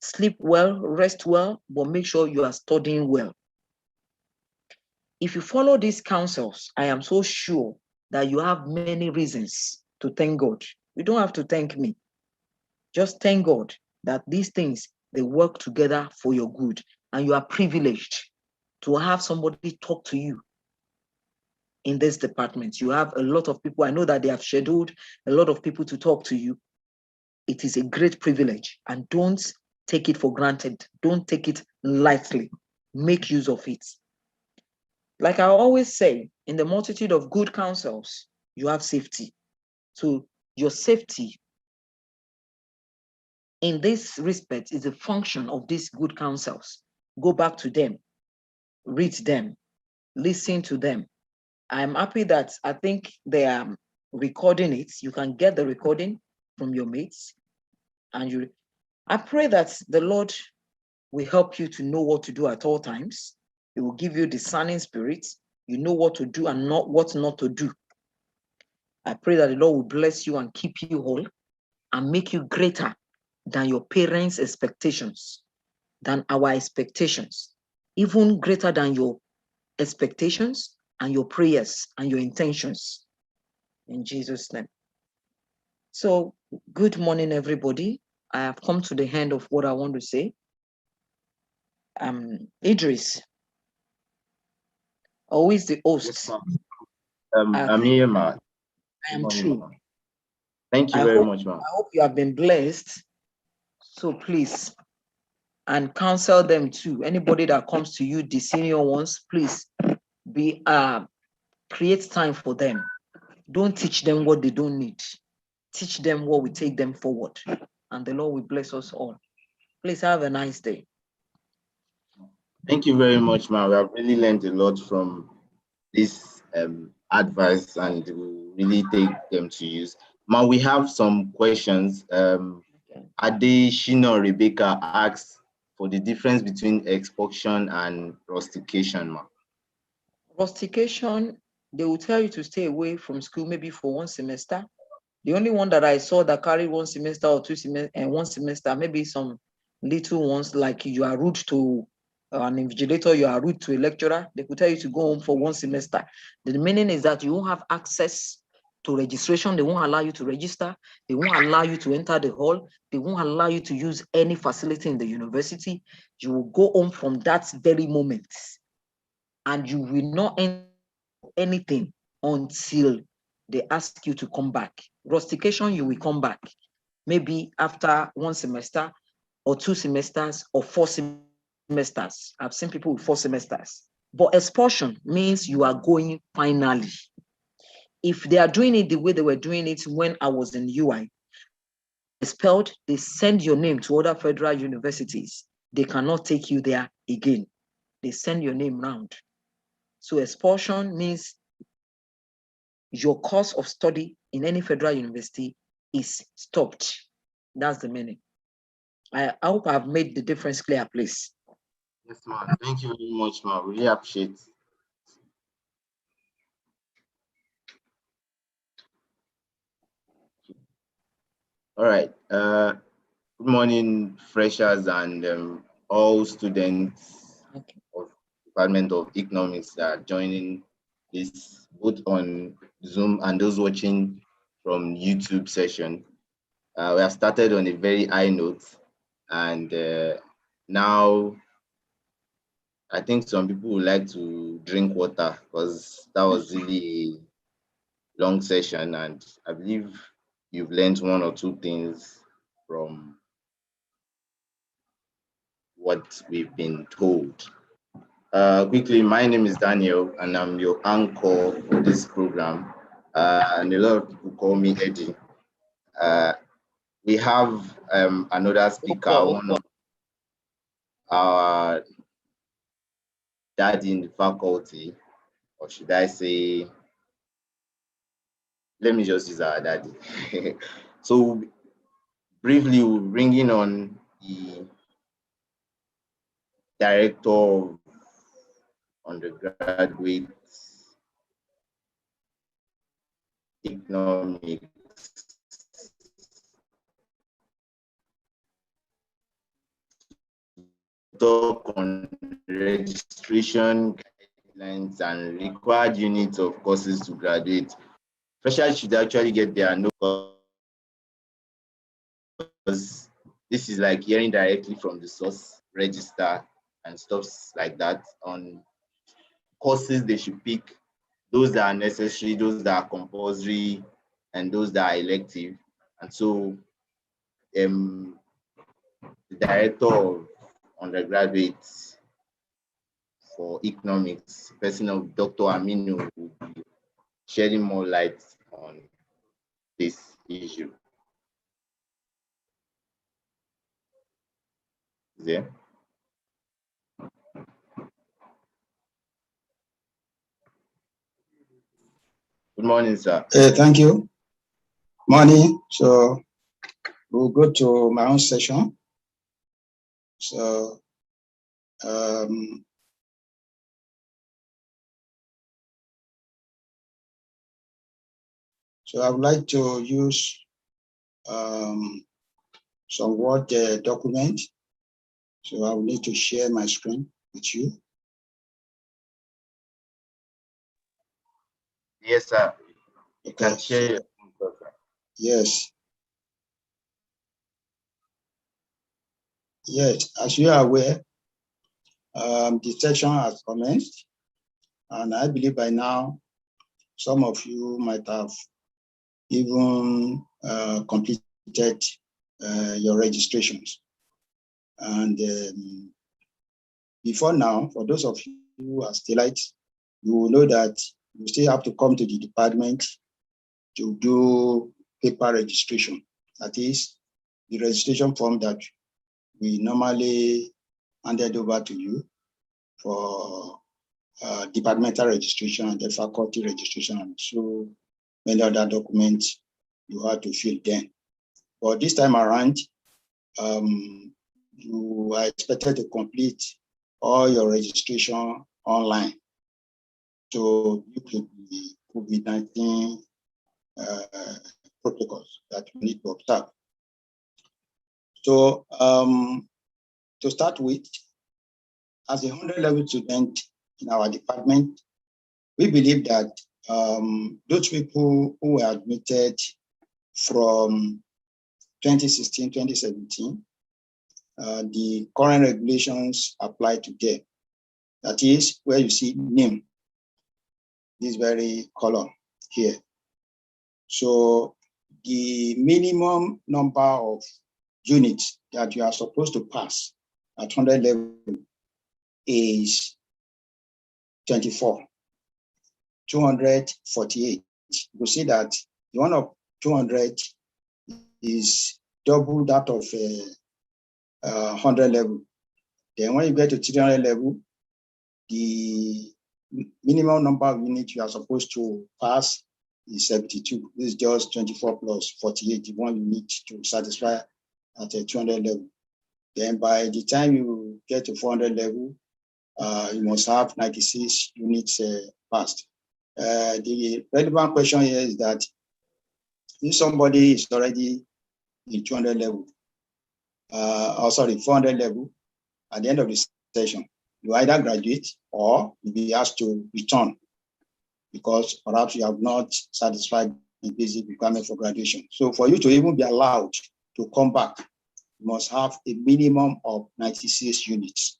Sleep well, rest well, but make sure you are studying well. If you follow these counsels, I am so sure that you have many reasons to thank God. You don't have to thank me. Just thank God that these things, they work together for your good. And you are privileged to have somebody talk to you in this department. You have a lot of people. I know that they have scheduled a lot of people to talk to you. It is a great privilege, and don't take it for granted. Don't take it lightly. Make use of it. Like I always say, in the multitude of good counsels, you have safety. So your safety in this respect is a function of these good counsels. Go back to them, read them, listen to them. I'm happy that I think they are recording it. You can get the recording from your mates. And I pray that the Lord will help you to know what to do at all times. It will give you discerning spirit. You know what to do and not what not to do. I pray that the Lord will bless you and keep you whole and make you greater than your parents' expectations, than our expectations, even greater than your expectations and your prayers and your intentions. In Jesus' name. So, good morning, everybody. I have come to the end of what I want to say. Idris, always the host. Yes, I'm here, ma. I am true. Thank you very much, ma'am. I hope you have been blessed. So please, and counsel them too. Anybody that comes to you, the senior ones, please be create time for them. Don't teach them what they don't need. Teach them what will take them forward. And the Lord will bless us all. Please have a nice day. Thank you very much, ma'am. We have really learned a lot from this advice, and we really take them to use. Ma, we have some questions. Ade, Shino, Rebecca asks for the difference between expulsion and rustication, ma. Rustication, they will tell you to stay away from school maybe for 1 semester. The only one that I saw that carried 1 semester or 2 semester and 1 semester, maybe some little ones, like you are rude to an invigilator, you are rude to a lecturer, they could tell you to go home for 1 semester. The meaning is that you won't have access to registration. They won't allow you to register. They won't allow you to enter the hall. They won't allow you to use any facility in the university. You will go home from that very moment, and you will not enter anything until they ask you to come back. Rustication, you will come back, maybe after 1 semester or 2 semesters or 4 semesters. I've seen people with 4 semesters. But expulsion means you are going finally. If they are doing it the way they were doing it when I was in UI, expelled, they send your name to other federal universities. They cannot take you there again. They send your name round. So expulsion means your course of study in any federal university is stopped. That's the meaning. I hope I've made the difference clear, please. Yes, ma'am. Thank you very much, ma'am. Really appreciate it. All right. Good morning, freshers and all students of Department of Economics that are joining this both on Zoom and those watching from YouTube session. We have started on a very high note, and now I think some people would like to drink water because that was really a long session, and I believe you've learned 1 or 2 things from what we've been told. Quickly, my name is Daniel, and I'm your anchor for this program. And a lot of people call me Eddie. We have another speaker, one of our dad in the faculty, or should I say, let me just use our daddy. So briefly, we're bringing on the director of undergraduate economics talk on registration guidelines and required units of courses to graduate. Freshers should actually get their notes, because this is like hearing directly from the source register and stuff like that on courses they should pick, those that are necessary, those that are compulsory, and those that are elective. And so the director of undergraduates for economics, person of Dr. Aminu, will be shedding more light on this issue. Yeah. Good morning, sir. Thank you. Morning. So we'll go to my own session. So I would like to use some Word document. So I will need to share my screen with you. Yes, sir. You Okay. can share your screen. Yes. Yes, as you are aware, the session has commenced, and I believe by now some of you might have even completed your registrations. And before now, for those of you who are still light, you will know that you still have to come to the department to do paper registration. That is the registration form that we normally handed over to you for departmental registration and the faculty registration, and so many other documents you have to fill then. But this time around, you are expected to complete all your registration online. So you could be COVID-19 protocols that you need to observe. So to start with, as a 100-level student in our department, we believe that those people who were admitted from 2016, 2017, the current regulations apply to them. That is where you see name, this very column here. So the minimum number of units that you are supposed to pass at 100 level is 24, 248. You see that the one of 200 is double that of 100 level. Then when you get to 300 level, the minimum number of units you are supposed to pass is 72. This is just 24 plus 48, the one you need to satisfy at a 200 level. Then by the time you get to 400 level, you must have 96 units passed. The relevant question here is that if somebody is already in 200 level, 400 level, at the end of the session, you either graduate or you'll be asked to return because perhaps you have not satisfied the basic requirement for graduation. So for you to even be allowed to come back, you must have a minimum of 96 units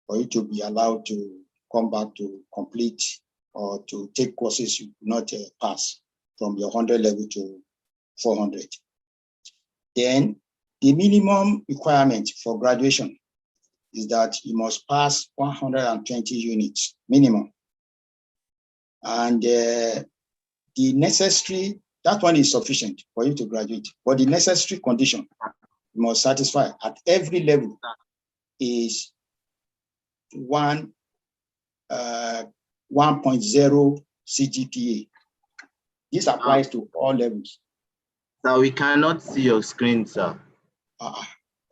for you to be allowed to come back to complete or to take courses you could not pass from your 100 level to 400. Then the minimum requirement for graduation is that you must pass 120 units minimum. And the necessary, that one is sufficient for you to graduate, but the necessary condition you must satisfy at every level is 1.0 CGPA. This applies to all levels. So we cannot see your screen, sir.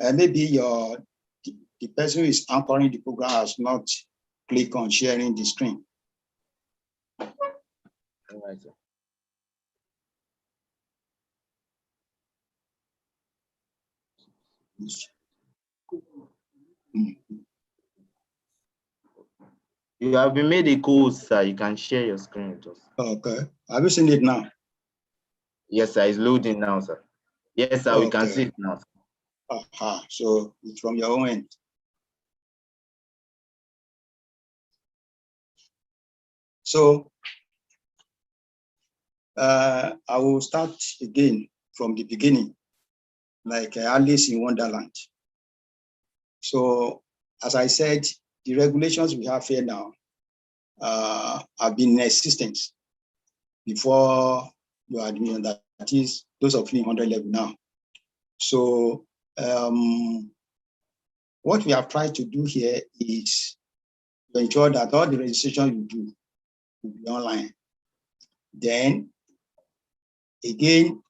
Maybe the person who is anchoring the program has not clicked on sharing the screen. All right, sir. You have been made a co-host, sir. You can share your screen with us. Okay. Have you seen it now? Yes, sir. It's loading now, sir. Yes, sir. We can see it now. So it's from your own end. So I will start again from the beginning, like Alice in Wonderland. So as I said, the regulations we have here now have been in existence before your admission, that is those of you in 100 level now. So what we have tried to do here is to ensure that all the registration you do will be online. Then again,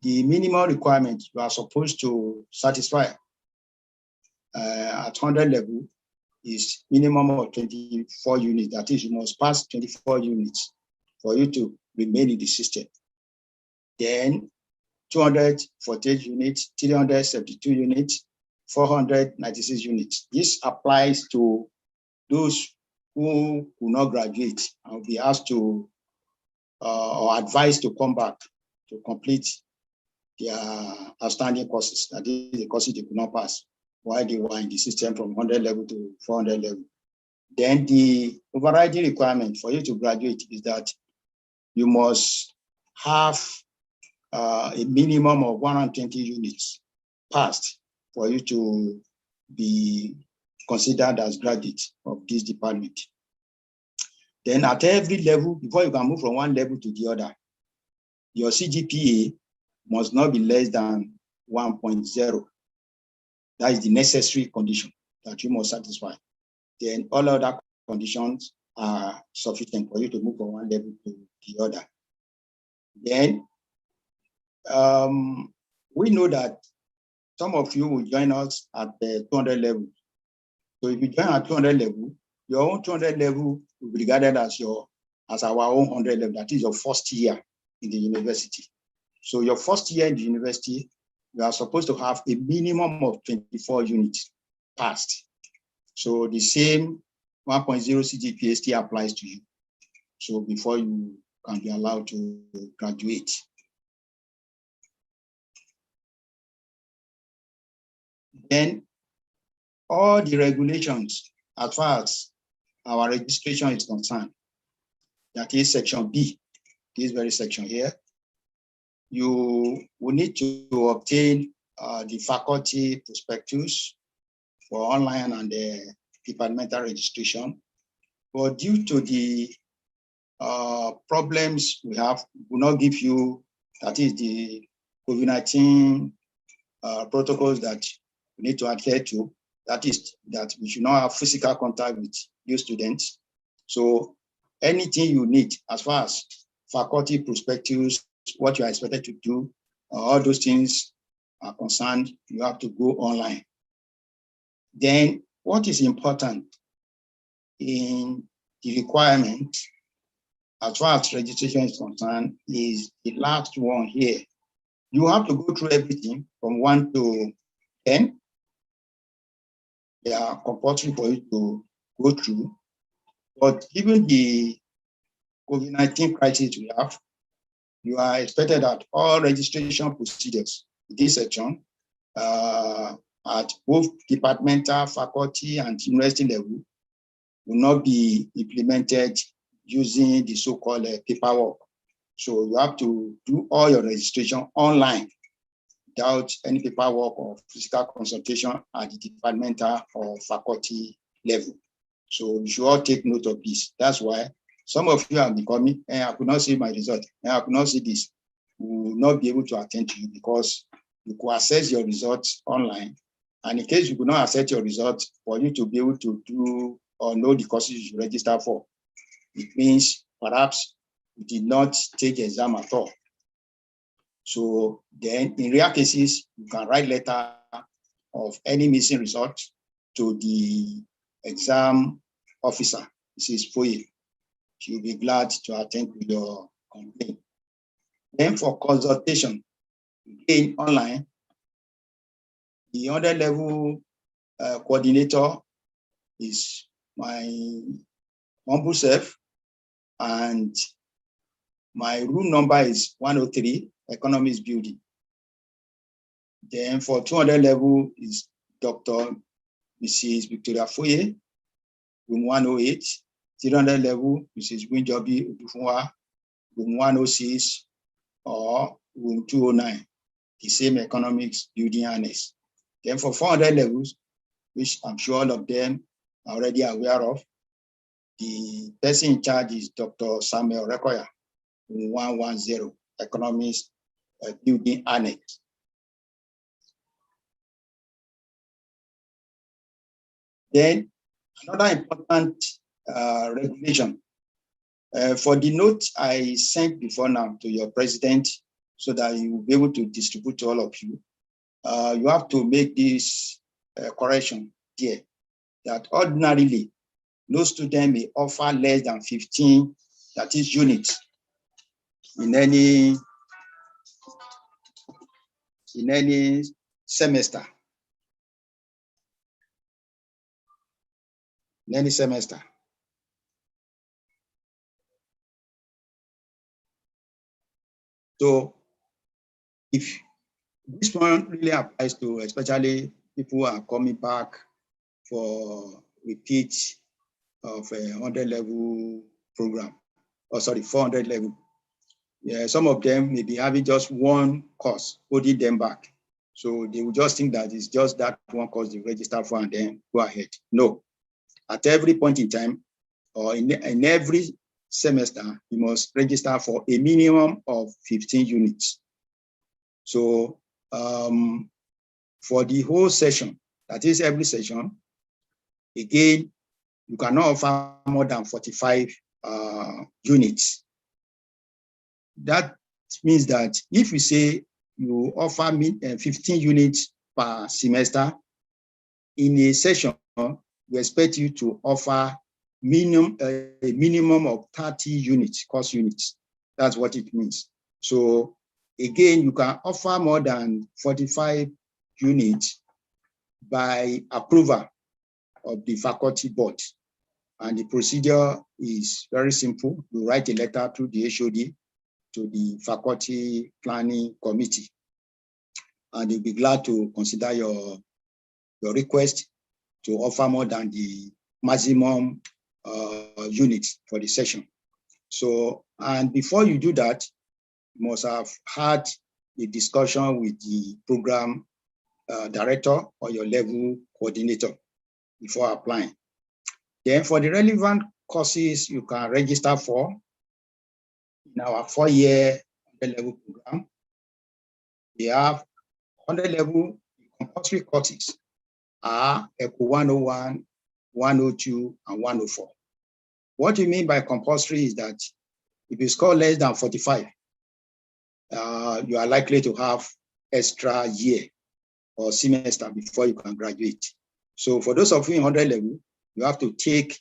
the minimum requirement you are supposed to satisfy at 100 level is minimum of 24 units. That is, you must pass 24 units for you to remain in the system. Then 248 units, 372 units, 496 units. This applies to those who will not graduate and will be asked to or advised to come back to complete their outstanding courses. That is, the courses they could not pass while they were in the system from 100 level to 400 level. Then the overriding requirement for you to graduate is that you must have a minimum of 120 units passed for you to be considered as graduate of this department. Then at every level, before you can move from one level to the other, your CGPA must not be less than 1.0. That is the necessary condition that you must satisfy. Then all other conditions are sufficient for you to move from one level to the other. Then we know that some of you will join us at the 200 level. So if you join at 200 level, your own 200 level will be regarded as our own 100 level. That is your first year in the university. So your first year in the university, you are supposed to have a minimum of 24 units passed. So the same 1.0 CGPA still applies to you. So before you can be allowed to graduate. Then all the regulations as far as our registration is concerned, that is section B, this very section here, you will need to obtain the faculty prospectus for online and departmental registration. But due to the problems we have, will not give you, that is the COVID-19 protocols that we need to adhere to, that is that we should not have physical contact with new students. So anything you need as far as faculty prospectus, what you are expected to do, all those things are concerned, you have to go online. Then what is important in the requirement as far as registration is concerned is the last one here. You have to go through everything from 1 to 10. They are compulsory for you to go through. But given the COVID-19 crisis we have, you are expected that all registration procedures in this section at both departmental, faculty, and university level will not be implemented using the so-called paperwork. So you have to do all your registration online without any paperwork or physical consultation at the departmental or faculty level. So you should all take note of this. That's why some of you have been coming, and I could not see my result, and I could not see this. We will not be able to attend to you because you could access your results online. And in case you could not access your results, for you to be able to do or know the courses you register for, it means perhaps you did not take the exam at all. So then in rare cases, you can write letter of any missing result to the exam officer. This is FOIA. She'll be glad to attend to your complaint. Then for consultation, again online, the 100 level coordinator is my humble self, and my room number is 103, Economics Building. Then for 200 level is Dr. Mrs. Victoria Foye, room 108. 300 level, Mrs. Winjobi Udufunwa, room 106 or room 209, the same Economics Building Annex. Then for 400 levels, which I'm sure all of them are already aware of, the person in charge is Dr. Samuel Rekoya, room 110, Economics Building Annex. Then another important regulation for the note I sent before now to your president, so that you will be able to distribute to all of you. You have to make this correction here, that ordinarily no student may offer less than 15, that is units, in any semester. In any semester. So if this one really applies to especially people who are coming back for repeat of a 100 level program, or sorry, 400 level. Yeah, some of them may be having just one course holding them back. So they will just think that it's just that one course they register for and then go ahead. No, at every point in time, or in every semester, you must register for a minimum of 15 units. So for the whole session, that is every session, again, you cannot offer more than 45 units. That means that if you say you offer 15 units per semester, in a session, we expect you to offer a minimum of 30 units, course units. That's what it means. So again, you can offer more than 45 units by approval of the faculty board. And the procedure is very simple. You write a letter to the HOD, to the faculty planning committee, and they'll be glad to consider your request to offer more than the maximum units for the session. So, and before you do that, you must have had a discussion with the program director or your level coordinator before applying. Then for the relevant courses you can register for in our 4-year 100 level program, we have 100 level compulsory courses are ECO 101, 102, and 104. What you mean by compulsory is that if you score less than 45, you are likely to have extra year or semester before you can graduate. So for those of you in 100 level, you have to take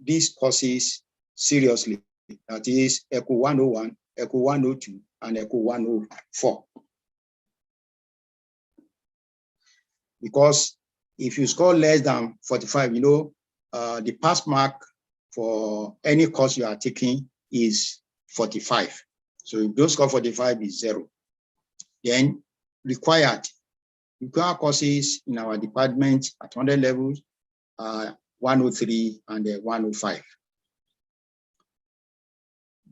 these courses seriously. That is ECO 101, ECO 102, and ECO 104. Because if you score less than 45, you know, the pass mark for any course you are taking is 45. So if you don't score 45, is 0. Then required courses in our department at 100 levels, 103 and 105.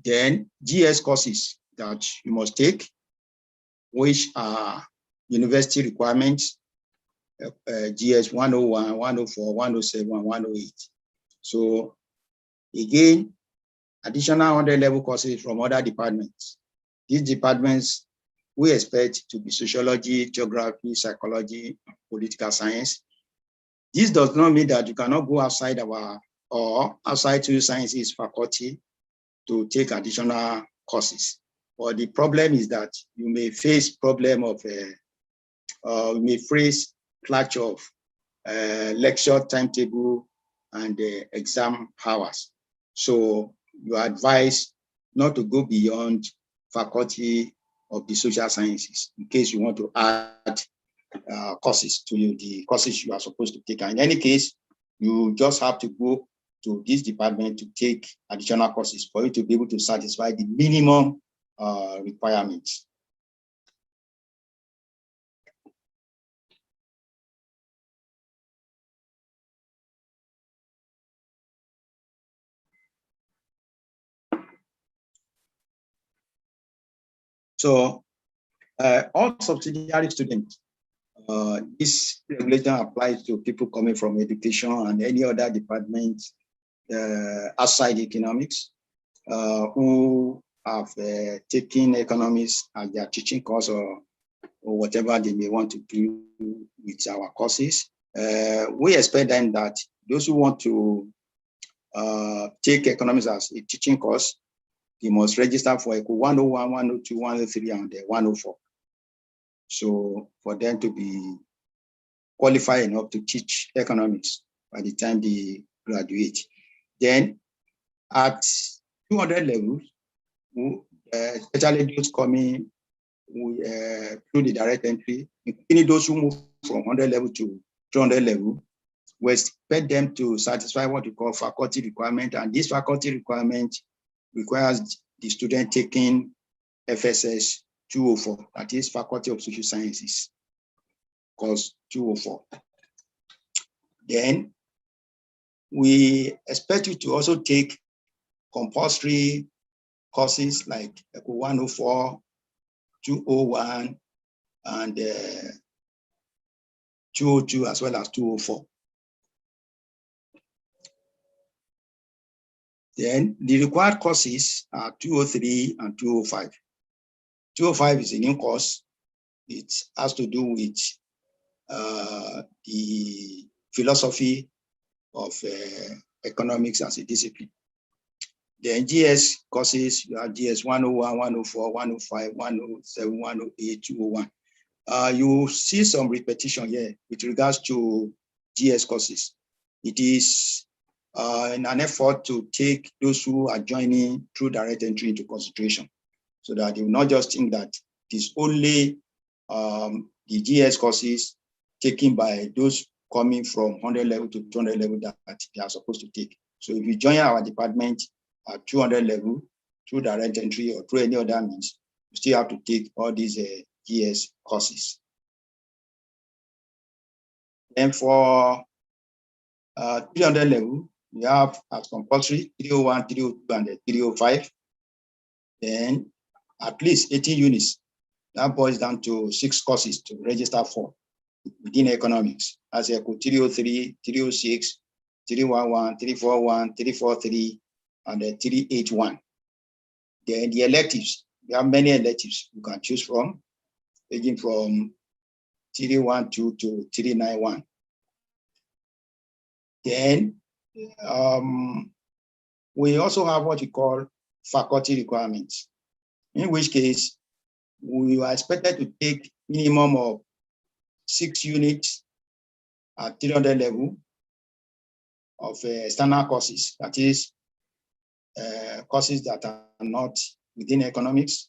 Then GS courses that you must take, which are university requirements, GS 101, 104, 107, and 108. So again, additional 100 level courses from other departments. These departments we expect to be sociology, geography, psychology, political science. This does not mean that you cannot go outside our or outside social sciences faculty to take additional courses. But the problem is that you may face problem of, you may face clash of lecture timetable and exam hours. So you are advised not to go beyond faculty of the social sciences in case you want to add courses to the courses you are supposed to take. And in any case, you just have to go to this department to take additional courses for you to be able to satisfy the minimum requirements. So all subsidiary students, this regulation applies to people coming from education and any other department outside economics who have taken economics as their teaching course or whatever they may want to do with our courses. We expect then that those who want to take economics as a teaching course, they must register for ECO 101, 102, 103, and 104. So for them to be qualified enough to teach economics by the time they graduate. Then at 200 levels, especially those coming through the direct entry, including those who move from 100 level to 200 level, we expect them to satisfy what we call faculty requirement. And this faculty requirement requires the student taking FSS 204, that is Faculty of Social Sciences, course 204. Then we expect you to also take compulsory courses like ECO 104, 201, and 202, as well as 204. Then the required courses are 203 and 205. 205 is a new course. It has to do with the philosophy of economics as a discipline. The GS courses, you have GS 101, 104, 105, 107, 108, 201. You see some repetition here with regards to GS courses. It is in an effort to take those who are joining through direct entry into consideration, so that they will not just think that it is only the GS courses taken by those coming from 100 level to 200 level that they are supposed to take. So if you join our department at 200 level through direct entry or through any other means, you still have to take all these GS courses. And for 300 level, we have as compulsory 301, 302, and 305. Then at least 80 units. That boils down to 6 courses to register for within economics, as ECO 303, 306, 311, 341, 343, and 381. Then the electives, we have many electives you can choose from, ranging from 312 to 391. Then we also have what we call faculty requirements, in which case we are expected to take minimum of 6 units at 300 level of standard courses, that is courses that are not within economics.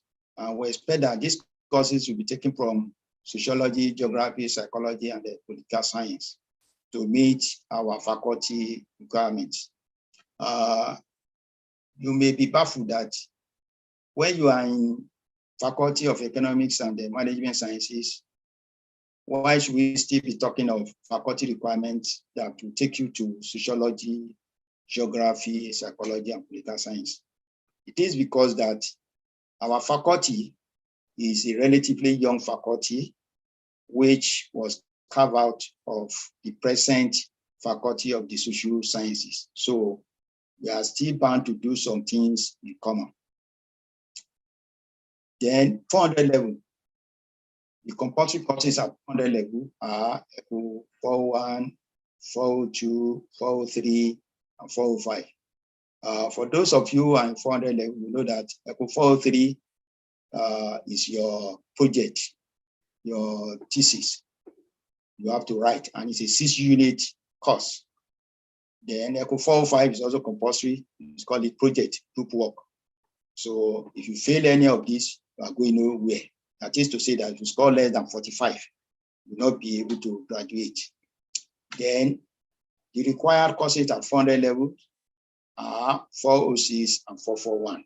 We expect that these courses will be taken from sociology, geography, psychology, and political science to meet our faculty requirements. You may be baffled that when you are in Faculty of Economics and Management Sciences, why should we still be talking of faculty requirements that will take you to sociology, geography, psychology, and political science? It is because that our faculty is a relatively young faculty, which was carved out of the present Faculty of the Social Sciences. So we are still bound to do some things in common. Then 400 level. The compulsory courses at 400 level are 401, 402, 403, and 405. For those of you on 400 level, you know that ECO 403 is your project, your thesis. You have to write, and it's a 6-unit course. Then ECO 405 is also compulsory. It's called a project group work. So if you fail any of these, you are going nowhere. That is to say that if you score less than 45, you will not be able to graduate. Then the required courses at 400 level are 406 and 441.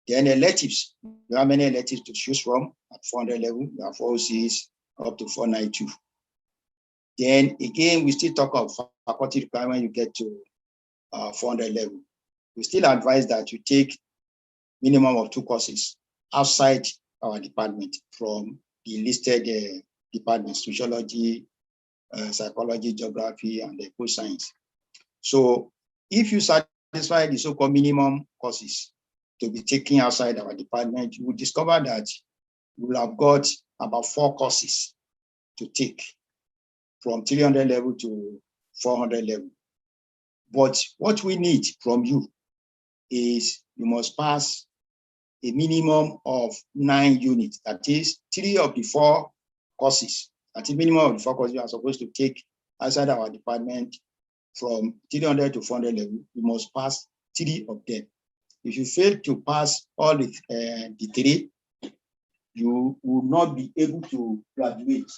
Then electives, there are many electives to choose from at 400 level. You have 406 up to 492. Then again, we still talk of faculty requirement when you get to 400 level. We still advise that you take minimum of 2 courses outside our department from the listed departments, sociology, psychology, geography, and eco science. So if you satisfy the so-called minimum courses to be taken outside our department, you will discover that you will have got about 4 courses to take from 300 level to 400 level. But what we need from you is you must pass a minimum of 9 units. That is 3 of the 4 courses. At a minimum of the 4 courses you are supposed to take outside our department from 300 to 400 level, you must pass 3 of them. If you fail to pass all the 3, you will not be able to graduate.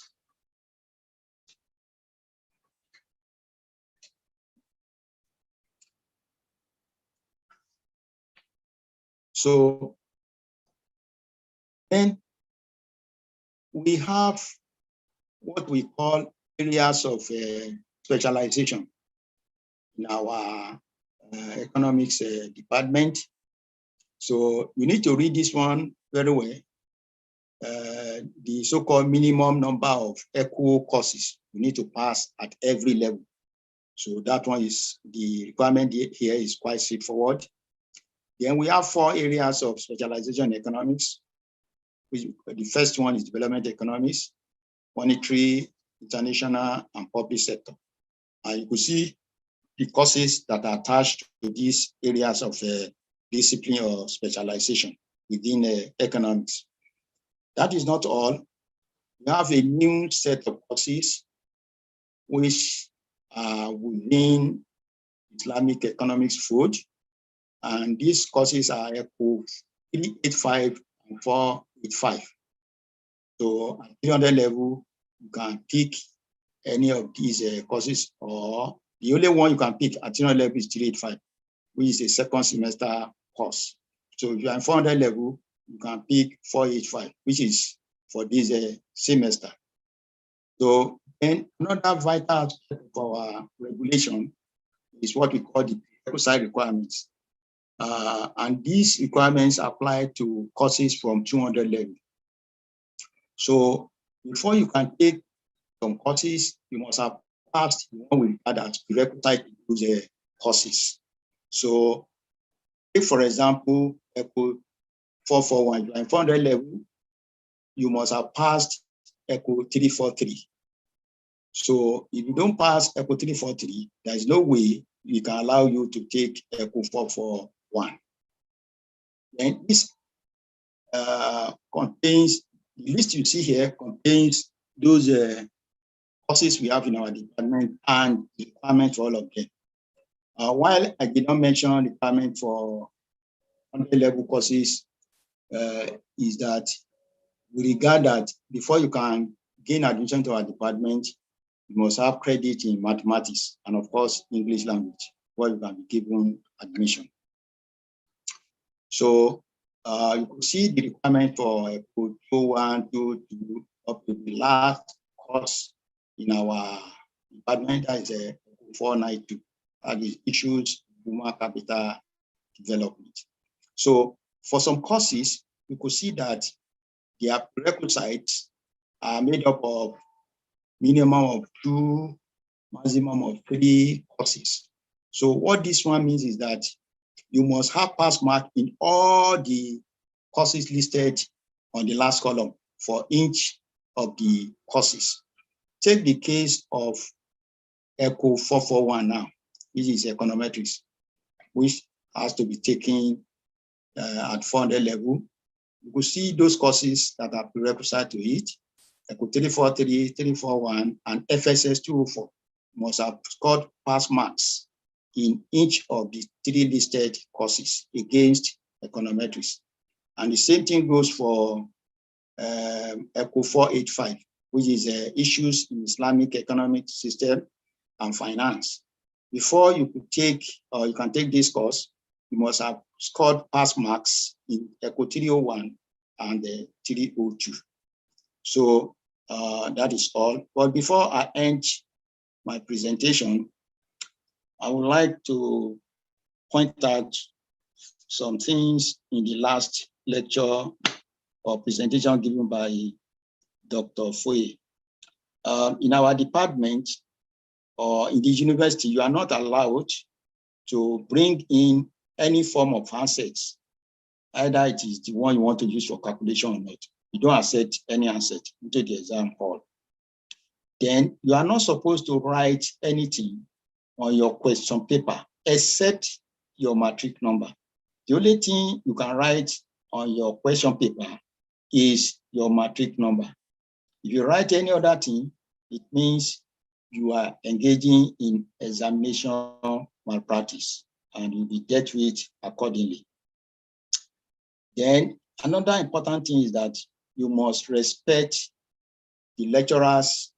So then we have what we call areas of specialization in our economics department. So you need to read this one very well. The so-called minimum number of ECO courses you need to pass at every level. So that one is the requirement here is quite straightforward. Then we have 4 areas of specialization in economics. The first one is development economics, monetary, international, and public sector. And you can see the courses that are attached to these areas of discipline or specialization within economics. That is not all. We have a new set of courses which are within Islamic economics fold, and these courses are ECO 385 and 485. So at 300 level, you can pick any of these courses, or the only one you can pick at 300 level is 385, which is a second semester course. So if you are in 400 level, you can pick 485, which is for this semester. So then another vital aspect of our regulation is what we call the prerequisite requirements. And these requirements apply to courses from 200 level. So before you can take some courses, you must have passed the one we regard as prerequisite in those courses. So if, for example, ECO 441, you are in 400 level, you must have passed ECO 343. So if you don't pass ECO 343, there is no way we can allow you to take ECO 441. Then this contains, the list you see here contains those courses we have in our department and the requirement for all of them. While I did not mention the requirement for 100 level courses, is that we regard that before you can gain admission to our department, you must have credit in mathematics and, of course, English language, where you can be given admission. So you could see the requirement for ECO 201, 222 up to the last course in our department, that is 492, that is issues human capital development. So for some courses, you could see that their prerequisites are made up of minimum of 2, maximum of 3 courses. So what this one means is that you must have pass mark in all the courses listed on the last column for each of the courses. Take the case of ECO 441 now, which is econometrics. which has to be taken at 400 level. You could see those courses that are prerequisite to it. ECO 343, 341, and FSS 204 must have scored pass marks in each of the 3 listed courses against econometrics. And the same thing goes for ECO 485, which is issues in Islamic economic system and finance. Before you could take, or you can take this course, you must have scored pass marks in ECO 301 and 302. So that is all. But before I end my presentation, I would like to point out some things in the last lecture or presentation given by Dr. Foye. In our department or in the university, you are not allowed to bring in any form of assets. Either it is the one you want to use for calculation or not. You don't accept any asset into the exam hall. Then you are not supposed to write anything on your question paper except your matric number. The only thing you can write on your question paper is your matric number. If you write any other thing, it means you are engaging in examination malpractice and you'll be dealt with accordingly. Then another important thing is that you must respect the lecturers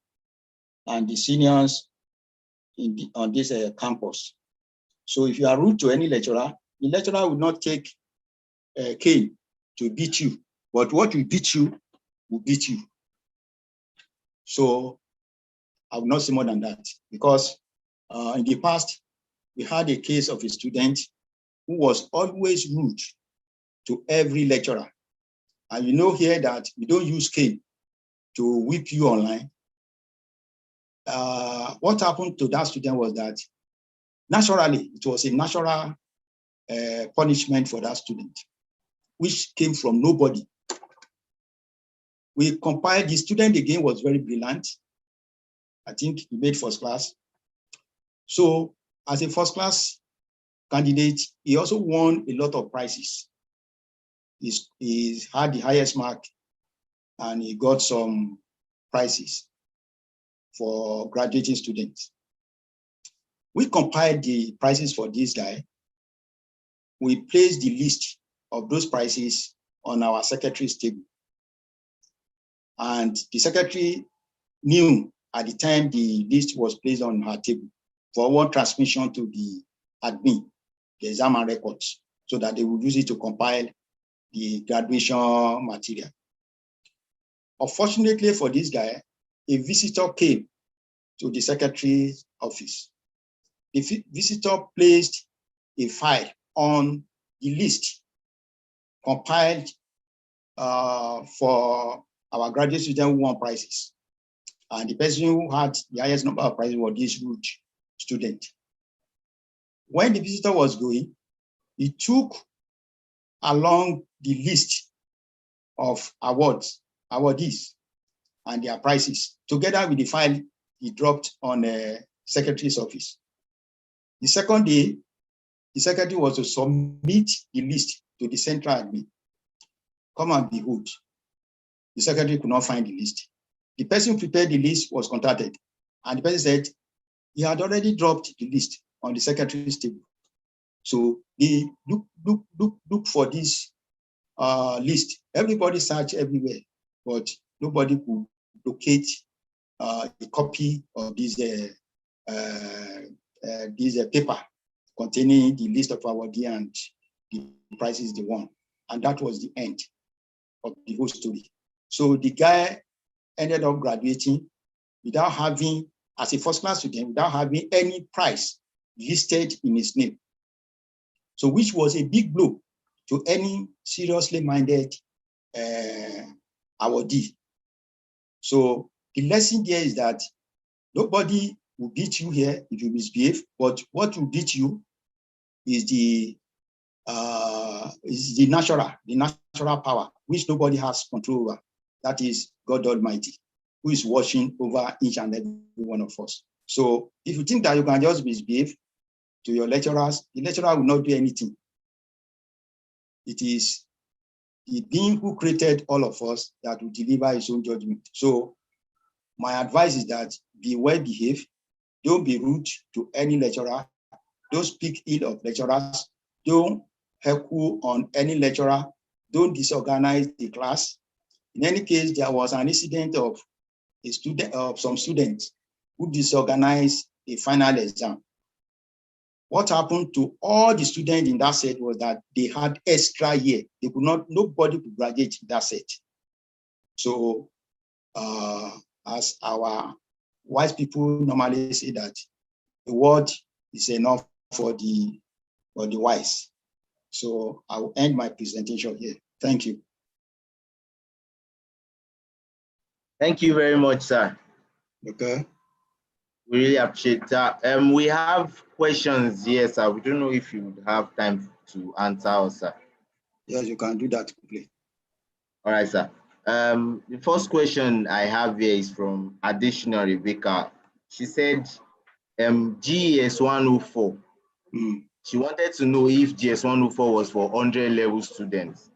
and the seniors on this campus. So if you are rude to any lecturer, the lecturer will not take a cane to beat you, but what will beat you will beat you. So I will not say more than that, because in the past, we had a case of a student who was always rude to every lecturer. And you know here that we don't use cane to whip you online. What happened to that student was that naturally, it was a natural punishment for that student, which came from nobody. We compiled, the student again was very brilliant. I think he made first class. So as a first class candidate, he also won a lot of prizes. He had the highest mark and he got some prizes for graduating students. We compiled the prizes for this guy. We placed the list of those prizes on our secretary's table. And the secretary knew at the time the list was placed on her table for one transmission to the admin, the exam and records, so that they would use it to compile the graduation material. Unfortunately for this guy, a visitor came to the secretary's office. The visitor placed a file on the list compiled for our graduate student who won prizes. And the person who had the highest number of prizes was this rude student. When the visitor was going, he took along the list of awardees and their prizes, together with the file he dropped on the secretary's office. The second day, the secretary was to submit the list to the central admin. Come and behold, the secretary could not find the list. The person who prepared the list was contacted, and the person said he had already dropped the list on the secretary's table. So they look for this list. Everybody searched everywhere, but nobody could locate a copy of this paper containing the list of awardee and the prizes they won. And that was the end of the whole story. So the guy ended up graduating without having, as a first class student, without having any prize listed in his name. So which was a big blow to any seriously minded awardee. So the lesson there is that nobody will beat you here if you misbehave, but what will beat you is the natural power, which nobody has control over. That is God Almighty, who is watching over each and every one of us. So if you think that you can just misbehave, to your lecturers, the lecturer will not do anything. It is the being who created all of us that will deliver his own judgment. So my advice is that be well behaved, don't be rude to any lecturer, don't speak ill of lecturers, don't heckle on any lecturer, don't disorganize the class. In any case, there was an incident of some students who disorganized a final exam. What happened to all the students in that set was that they had extra year. They could not, nobody could graduate in that set. So as our wise people normally say that the word is enough for the wise. So I will end my presentation here. Thank you. Thank you very much, sir. Okay. We really appreciate that. We have questions here, sir. We don't know if you would have time to answer us, sir. Yes, you can do that quickly. All right, sir. The first question I have here is from additional Rebecca. She said, GS 104. She wanted to know if GS 104 was for 100 level students,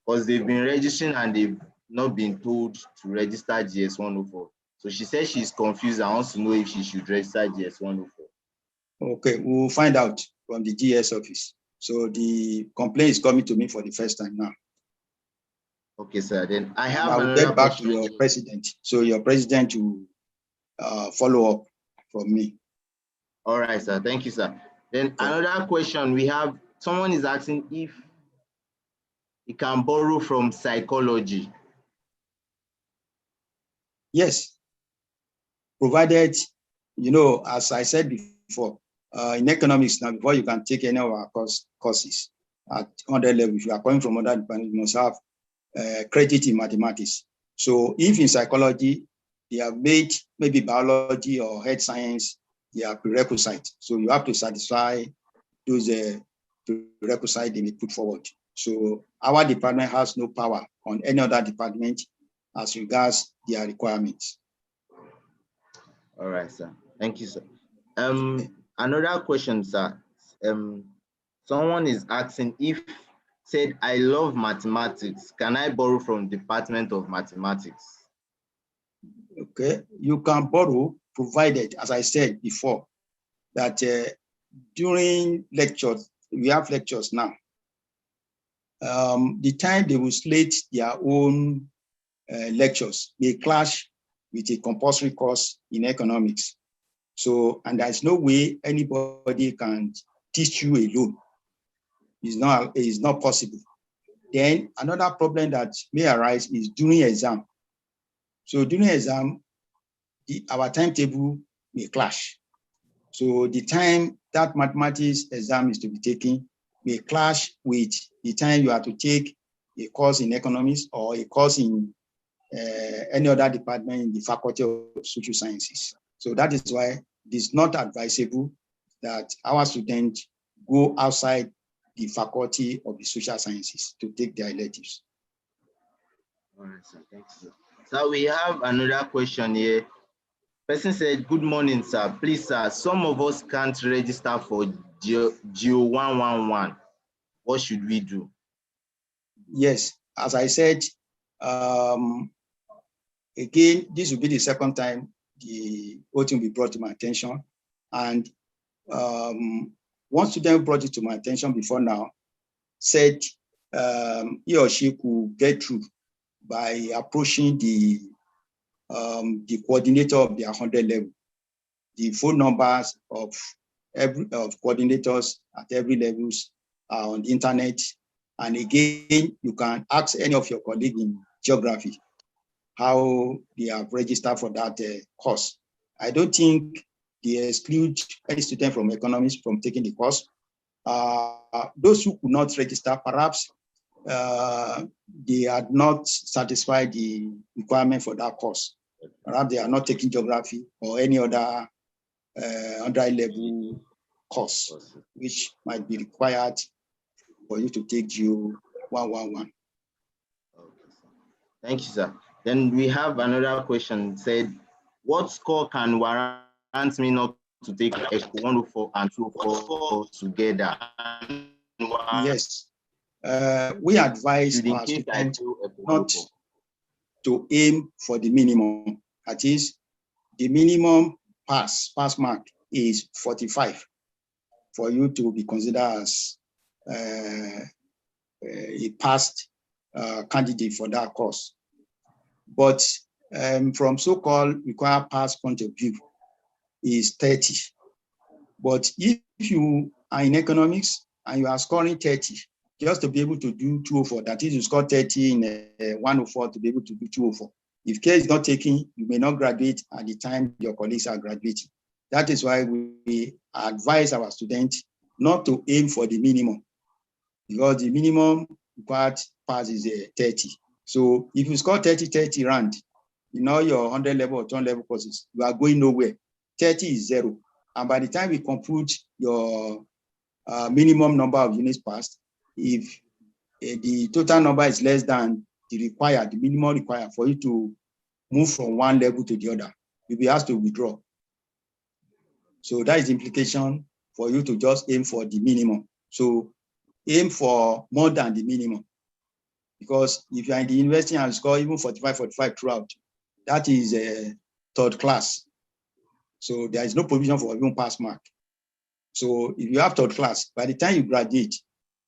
because they've been registering and they've not been told to register GS 104. So she says she's confused and wants to know if she should register GS 104. Okay, we'll find out from the GS office. So the complaint is coming to me for the first time now. Okay, sir. Then I have will get back to your president. So your president will follow up from me. All right, sir. Thank you, sir. Then another question we have, someone is asking if he can borrow from psychology. Yes, provided, as I said before, in economics now, before you can take any of our courses at 100 level, if you are coming from other departments, you must have credit in mathematics. So if in psychology, they have made maybe biology or health science, they are prerequisite. So you have to satisfy those prerequisites they may put forward. So our department has no power on any other department as regards their requirements. All right, sir. Thank you, sir. Another question, sir. Someone is asking if said, I love mathematics. Can I borrow from Department of Mathematics? Okay, you can borrow, provided, as I said before, that during lectures, we have lectures now. The time they will slate their own lectures may clash with a compulsory course in economics. So, and there's no way anybody can teach you alone. It's not possible. Then another problem that may arise is during exam. So during exam, our timetable may clash. So the time that mathematics exam is to be taken may clash with the time you have to take a course in economics or a course in any other department in the Faculty of Social Sciences. So that is why it is not advisable that our students go outside the Faculty of the Social Sciences to take their electives. All right, sir. Thanks, sir. So we have another question here. Person said, good morning, sir. Please, sir, some of us can't register for GEO 111. What should we do? Yes, as I said, again, this will be the second time the whole thing will be brought to my attention. And one student brought it to my attention before now, said he or she could get through by approaching the coordinator of their 100 level. The phone numbers of coordinators at every levels are on the internet. And again, you can ask any of your colleagues in geography how they have registered for that course. I don't think they exclude any student from economics from taking the course. Those who could not register, perhaps they had not satisfied the requirement for that course. Perhaps they are not taking geography or any other underlevel course, which might be required for you to take GEO 111. Okay, sir. Thank you, sir. Then we have another question. Said, what score can warrant me not to take 104 and 204 together? Yes. We advise in our case I students do not to aim for the minimum. That is, the minimum pass mark is 45 for you to be considered as a passed candidate for that course. But from so-called required pass point of view is 30. But if you are in economics and you are scoring 30, just to be able to do 204, that is, you score 30 in 104 to be able to do 204. If care is not taken, you may not graduate at the time your colleagues are graduating. That is why we advise our students not to aim for the minimum, because the minimum required pass is 30. So if you score 30 rand, you know your 100 level or 200 level courses, you are going nowhere. 30 is 0. And by the time we compute your minimum number of units passed, if the total number is less than the minimum required for you to move from one level to the other, you'll be asked to withdraw. So that is the implication for you to just aim for the minimum. So aim for more than the minimum. Because if you're in the university and score even 45 throughout, that is a third class. So there is no provision for even pass mark. So if you have third class, by the time you graduate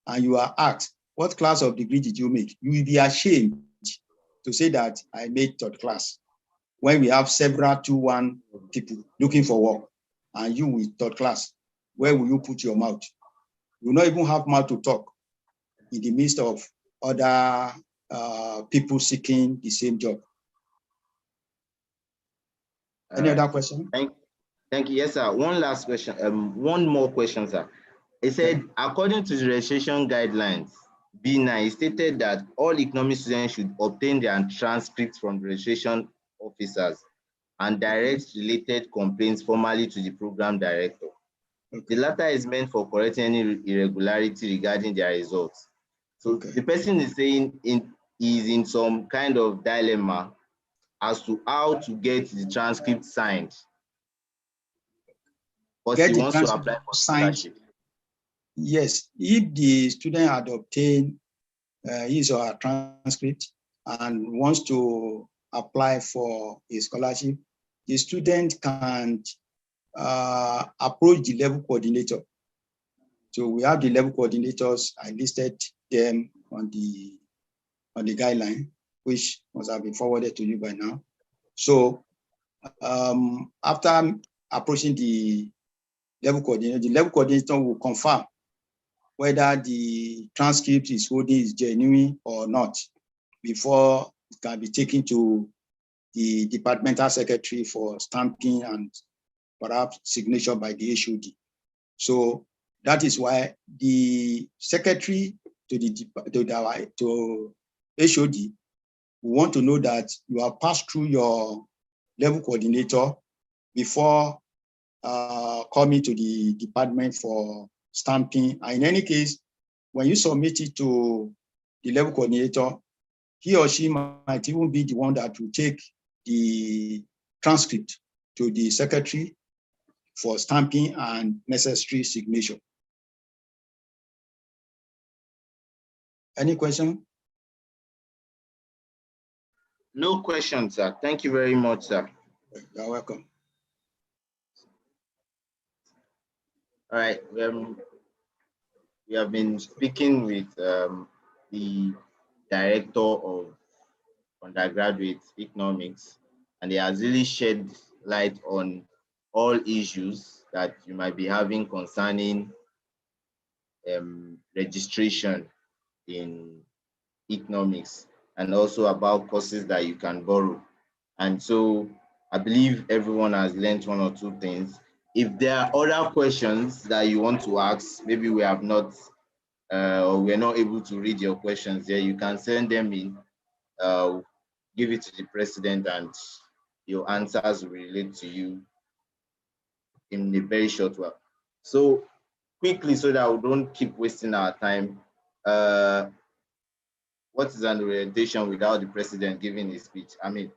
and you are asked, what class of degree did you make? You will be ashamed to say that I made third class, when we have several 2-1 people looking for work, and you with third class. Where will you put your mouth? You will not even have mouth to talk in the midst of other people seeking the same job. Any other question? Thank you. Yes, sir. One last question. One more question, sir. It said, according to the registration guidelines, B9 stated that all economic students should obtain their transcripts from the registration officers and direct related complaints formally to the program director. The latter is meant for correcting any irregularity regarding their results. So the person is saying is in some kind of dilemma as to how to get the transcript signed. But he wants to apply for scholarship. Yes, if the student had obtained his or her transcript and wants to apply for a scholarship, the student can approach the level coordinator. So we have the level coordinators. I listed them on the guideline, which must have been forwarded to you by now. So after approaching the level coordinator will confirm whether the transcript is holding is genuine or not before it can be taken to the departmental secretary for stamping and perhaps signature by the HOD. So that is why the secretary to HOD want to know that you have passed through your level coordinator before coming to the department for stamping. And in any case, when you submit it to the level coordinator, he or she might even be the one that will take the transcript to the secretary for stamping and necessary signature. Any question? No questions, sir. Thank you very much, sir. You're welcome. All right. We have been speaking with the director of undergraduate economics, and he has really shed light on all issues that you might be having concerning registration in economics, and also about courses that you can borrow. And so I believe everyone has learned one or two things. If there are other questions that you want to ask, maybe we have not or we're not able to read your questions there, you can send them in, give it to the president, and your answers will relate to you in a very short while. So quickly, so that we don't keep wasting our time, what is an orientation without the president giving his speech? I mean,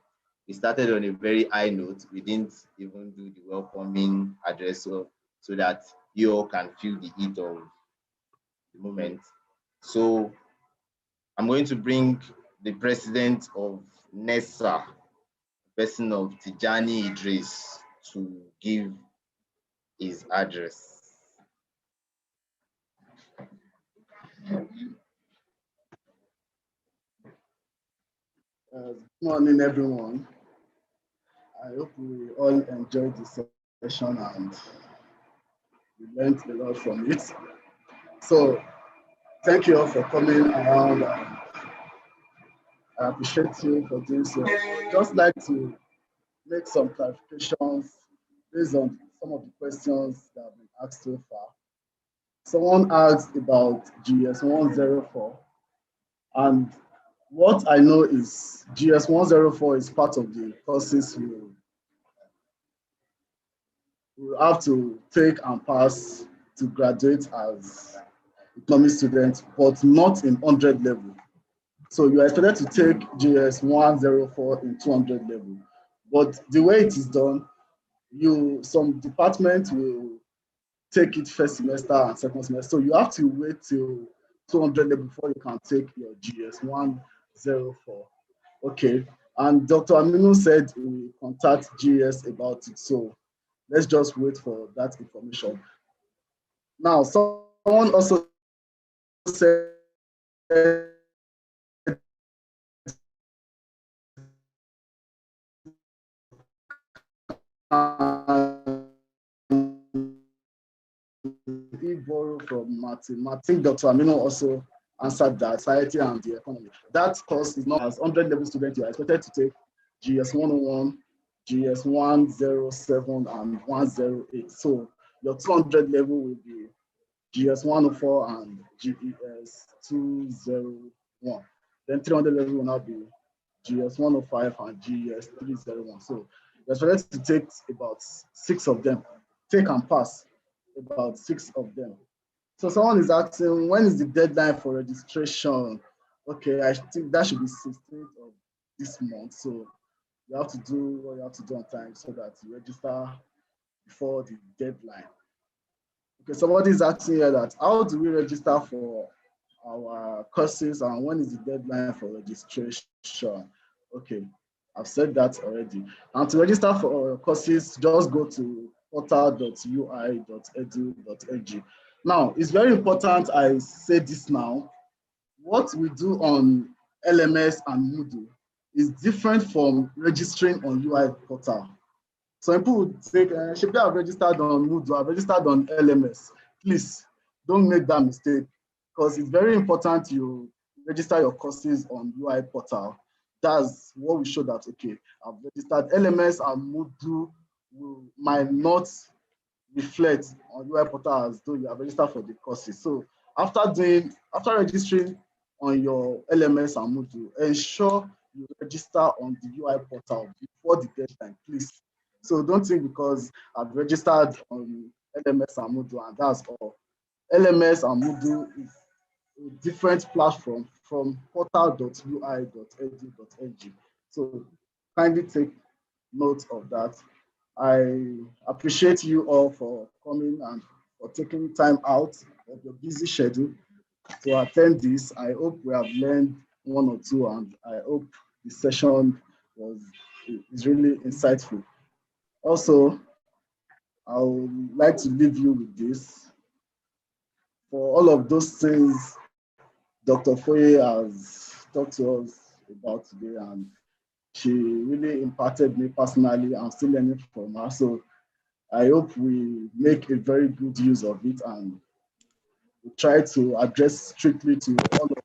we started on a very high note. We didn't even do the welcoming address so that you all can feel the heat of the moment. So I'm going to bring the president of Nesa, person of Tijani Idris, to give his address. Good morning, everyone. I hope we all enjoyed the session and we learned a lot from it. So thank you all for coming around. I appreciate you for doing so. I'd just like to make some clarifications based on some of the questions that have been asked so far. Someone asked about GS 104, and what I know is GS 104 is part of the courses we have to take and pass to graduate as economic students, but not in 100 level. So you are expected to take GS 104 in 200 level. But the way it is done, some departments will take it first semester and second semester. So you have to wait till 200 level before you can take your GS 104. Okay. And Dr. Aminu said we will contact GS about it. So let's just wait for that information. Now, someone also said he borrowed from Martin. Martin, Dr. Amino also answered that, society and the economy. That course is not as 100 level student, you are expected to take GS 101, GS 107, and 108. So your 200 level will be GS 104 and GES 201. Then 300 level will now be GS 105 and GES 301. So you're expected to take about 6 of them, take and pass about 6 of them. So someone is asking, when is the deadline for registration? Okay, I think that should be 16th of this month. So you have to do what you have to do on time so that you register before the deadline. Okay, somebody is asking here that how do we register for our courses and when is the deadline for registration? Okay, I've said that already. And to register for courses, just go to portal.ui.edu.ng. Now, it's very important I say this now. What we do on LMS and Moodle is different from registering on UI portal. Some people would say, should I have registered on Moodle, I've registered on LMS. Please don't make that mistake because it's very important you register your courses on UI portal. That's what we show that, okay, I've registered. LMS and Moodle might not reflect on UI portal as though you have registered for the courses. So after registering on your LMS and Moodle, ensure you register on the UI portal before the deadline, please. So don't think because I've registered on LMS and Moodle and that's all. LMS and Moodle is a different platform from portal.ui.edu.ng. So kindly take note of that. I appreciate you all for coming and for taking time out of your busy schedule to attend this. I hope we have learned one or two and I hope the session is really insightful. Also, I would like to leave you with this. For all of those things Dr. Foye has talked to us about today, and she really impacted me personally. I'm still learning from her. So I hope we make a very good use of it and we try to address strictly to all of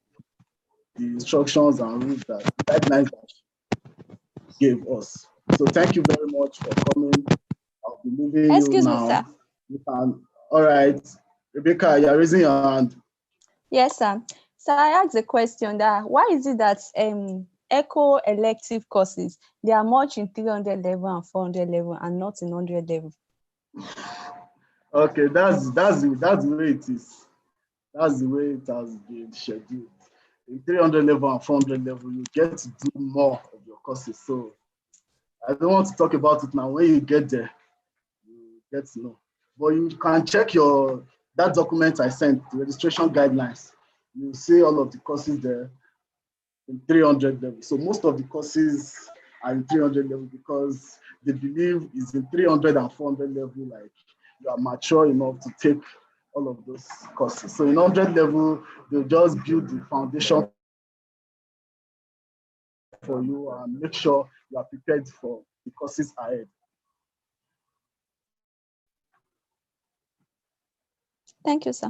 the instructions and rules that guidelines that she gave us. So thank you very much for coming. I'll be leaving Excuse you me, now. sir. You can, all right. Rebecca, you're raising your hand. Yes, sir. So I asked a question that why is it that eco elective courses, they are much in 300 level and 400 level and not in 100 level? Okay, that's the way it is. That's the way it has been scheduled. In 300 level and 400 level, you get to do more of your courses. So I don't want to talk about it now. When you get there, you get to know. But you can check that document I sent, the registration guidelines. You see all of the courses there in 300 level. So most of the courses are in 300 level because they believe it's in 300 and 400 level, like you are mature enough to take all of those courses. So in 100 level, they'll just build the foundation for you and make sure you are prepared for the courses ahead. Thank you, sir.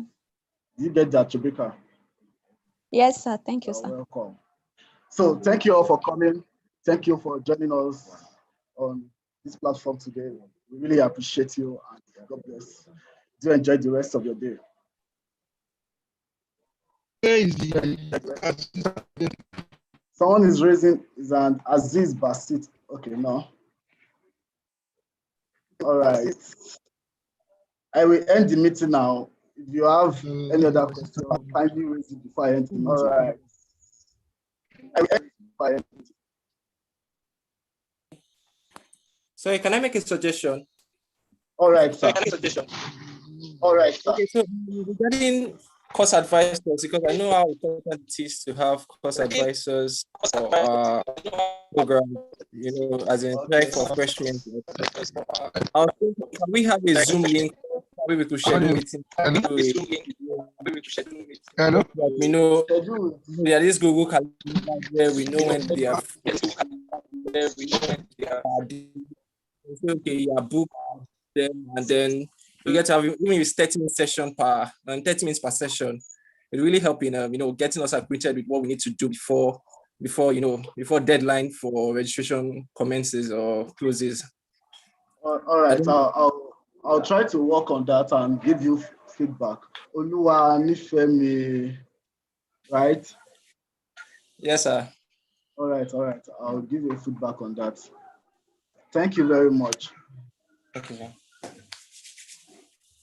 Did you get that, Rebecca? Yes, sir. Thank you, You're sir. welcome. So thank you all for coming. Thank you for joining us on this platform today. We really appreciate you and God bless. Do enjoy the rest of your day. Someone is raising is an Aziz Basit. Okay, no. All right. I will end the meeting now. If you have any other question, kindly raise it before I end the meeting. All right. I will end before I end the meeting. So can I make a suggestion? All right, sir. All right, sir. Okay, so regarding course advisors, because I know how important it is to have course advisors for our program, as in try for freshmen. I was thinking, can we have a Zoom link? Maybe we could schedule meeting. Hello. We know there is Google Calendar where we know when they are. Okay, you are booked them, and then you get to have even if it's 30 minutes per session. It really help in getting us acquainted with what we need to do before deadline for registration commences or closes. All right, I'll try to work on that and give you feedback. Oluwa Nifemi, right? Yes, sir. All right. I'll give you feedback on that. Thank you very much. Okay.